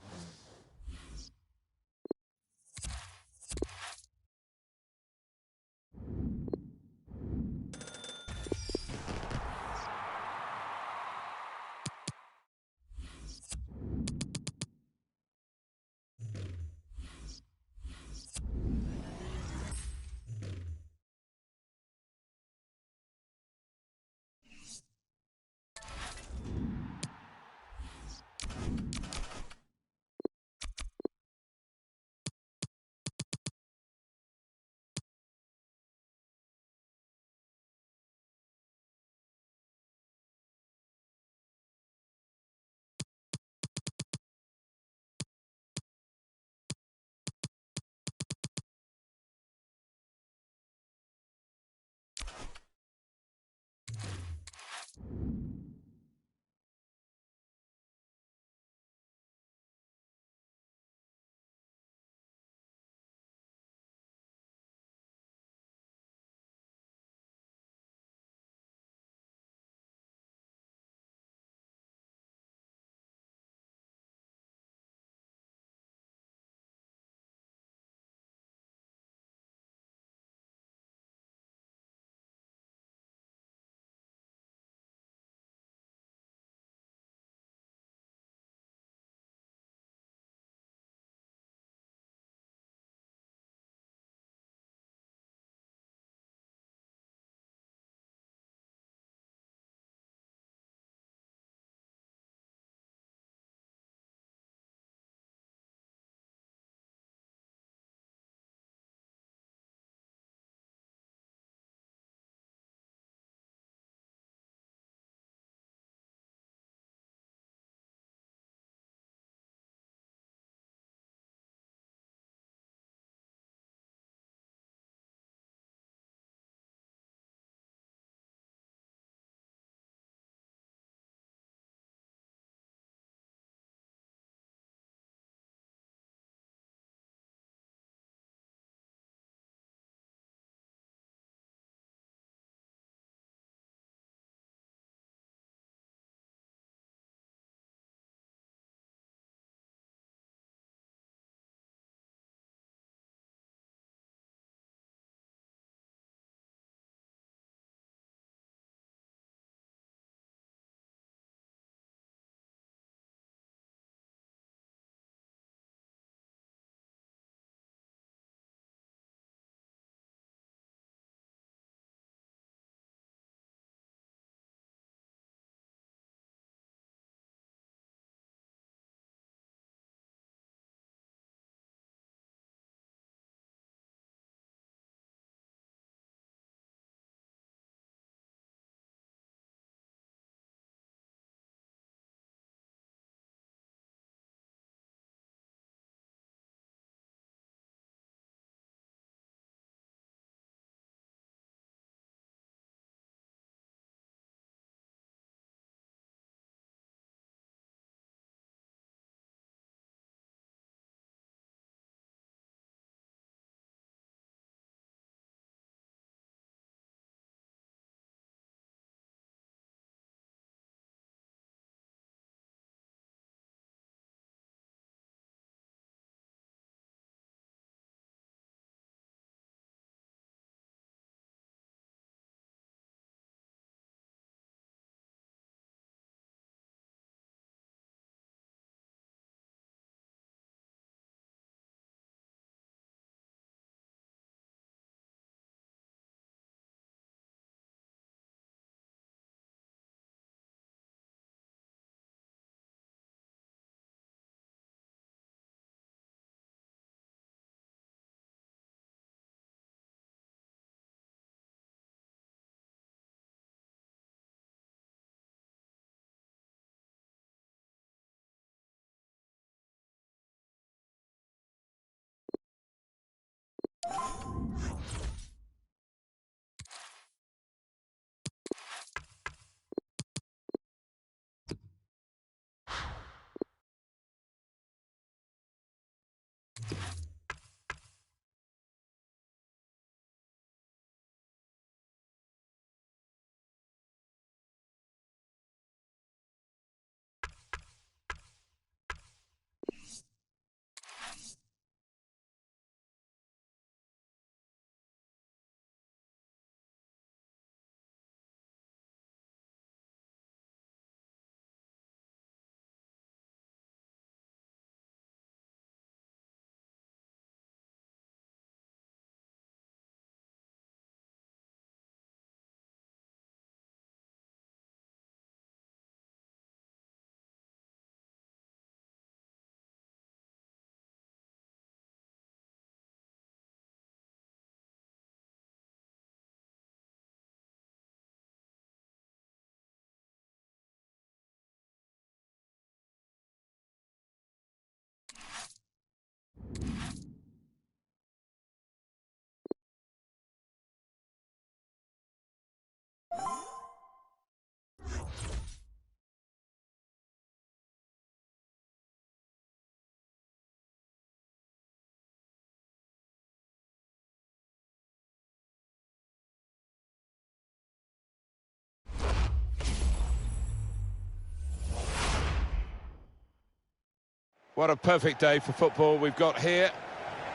What a perfect day for football we've got here.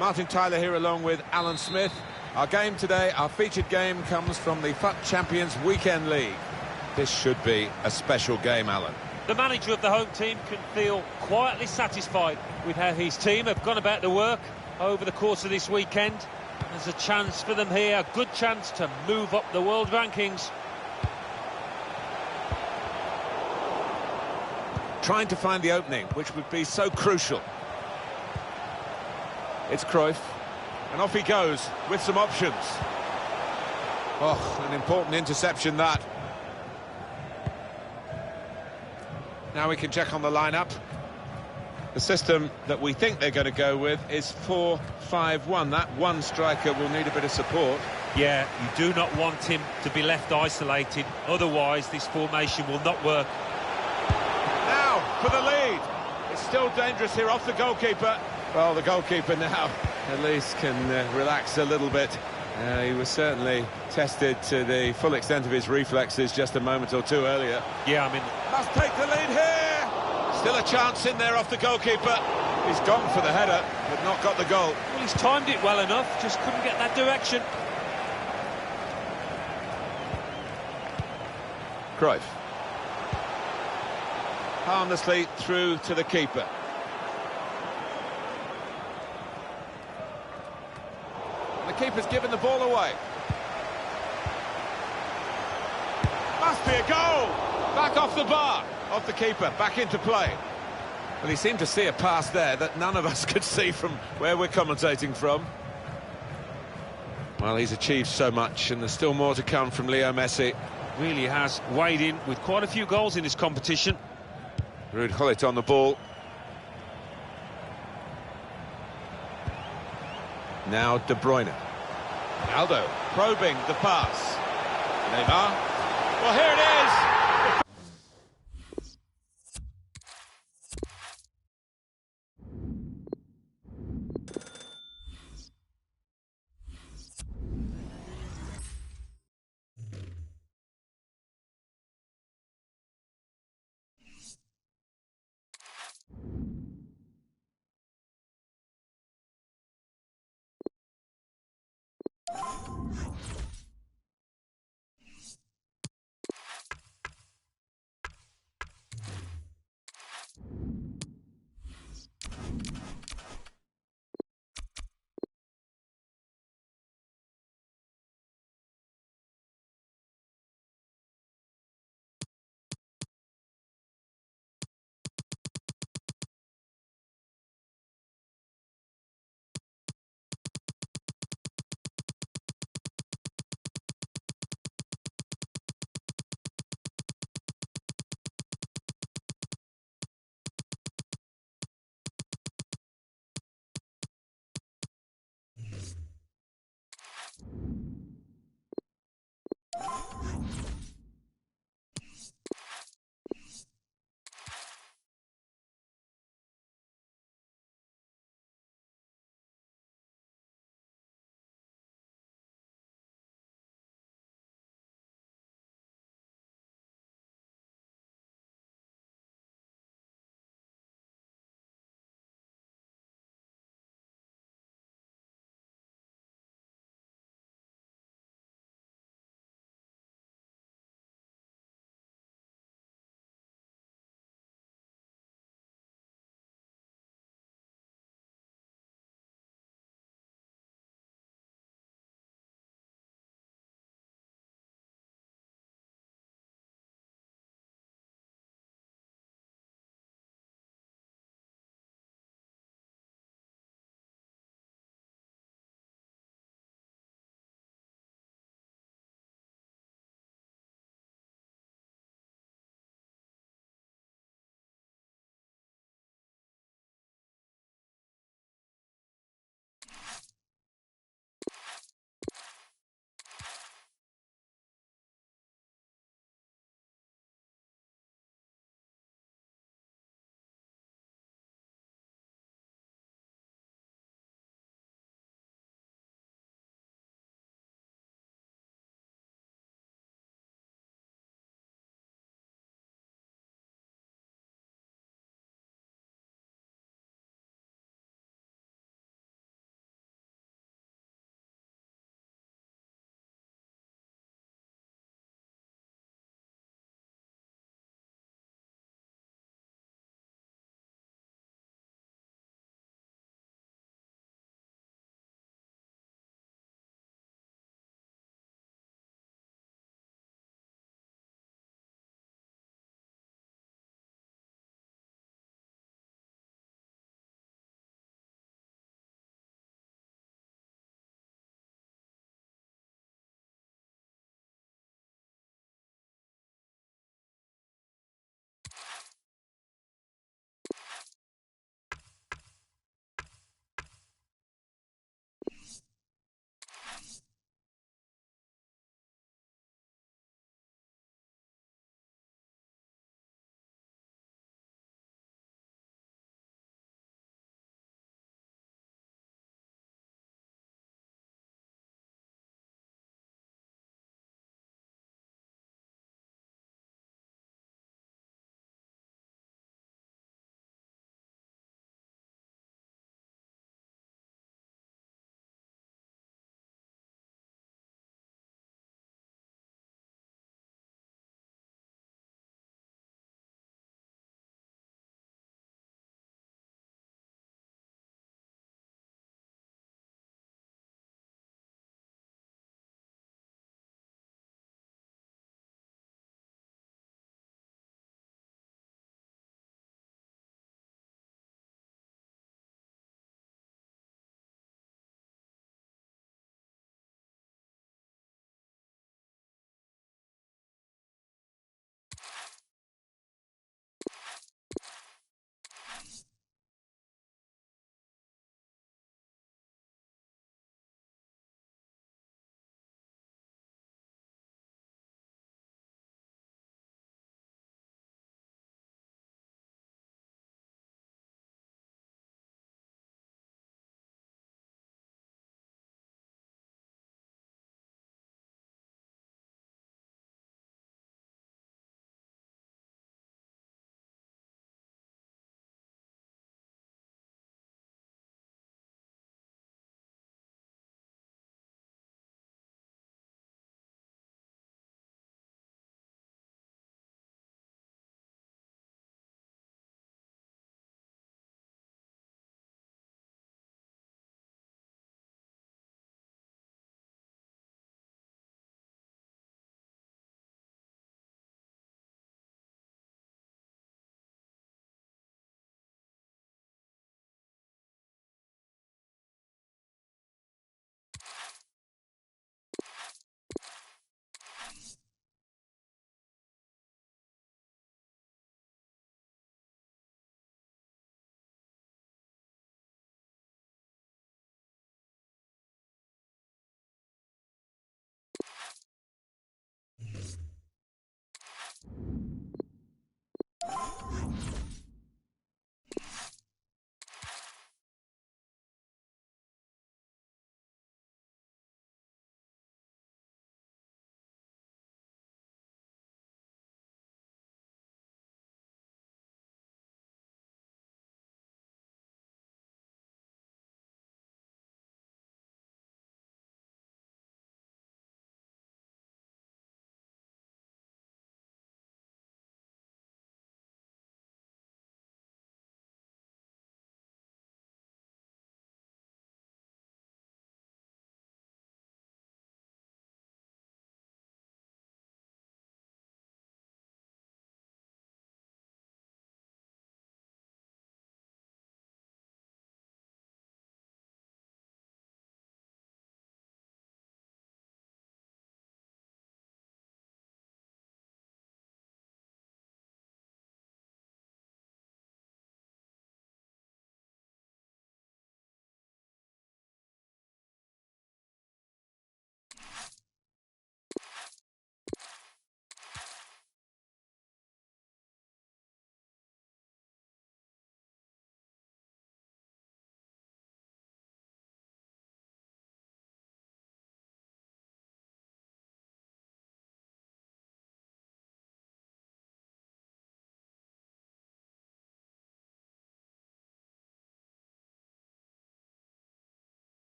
Martin Tyler here along with Alan Smith. Our game today, our featured game, comes from the FUT Champions Weekend League. This should be a special game, Alan. The manager of the home team can feel quietly satisfied with how his team have gone about the work over the course of this weekend. There's a chance for them here, a good chance to move up the world rankings. Trying to find the opening, which would be so crucial. It's Cruyff, and off he goes with some options. Oh, an important interception that. Now we can check on the lineup. The system that we think they're going to go with is 4-5-1. That one striker will need a bit of support. Yeah, you do not want him to be left isolated, otherwise this formation will not work. Now for the lead. It's still dangerous here off the goalkeeper. Well, the goalkeeper now at least can relax a little bit. He was certainly tested to the full extent of his reflexes just a moment or two earlier. Yeah, I mean, must take the lead here. Still a chance in there off the goalkeeper. He's gone for the header, but not got the goal. well, he's timed it well enough, just couldn't get that direction. Cruyff. Harmlessly through to the keeper. The keeper's given the ball away. Must be a goal! Back off the bar, off the keeper, back into play. Well, he seemed to see a pass there that none of us could see from where we're commentating from. Well, he's achieved so much, and there's still more to come from Leo Messi. Really has weighed in with quite a few goals in this competition. Ruud Gullit on the ball. Now De Bruyne. Aldo probing the pass. Neymar. Well, here it is.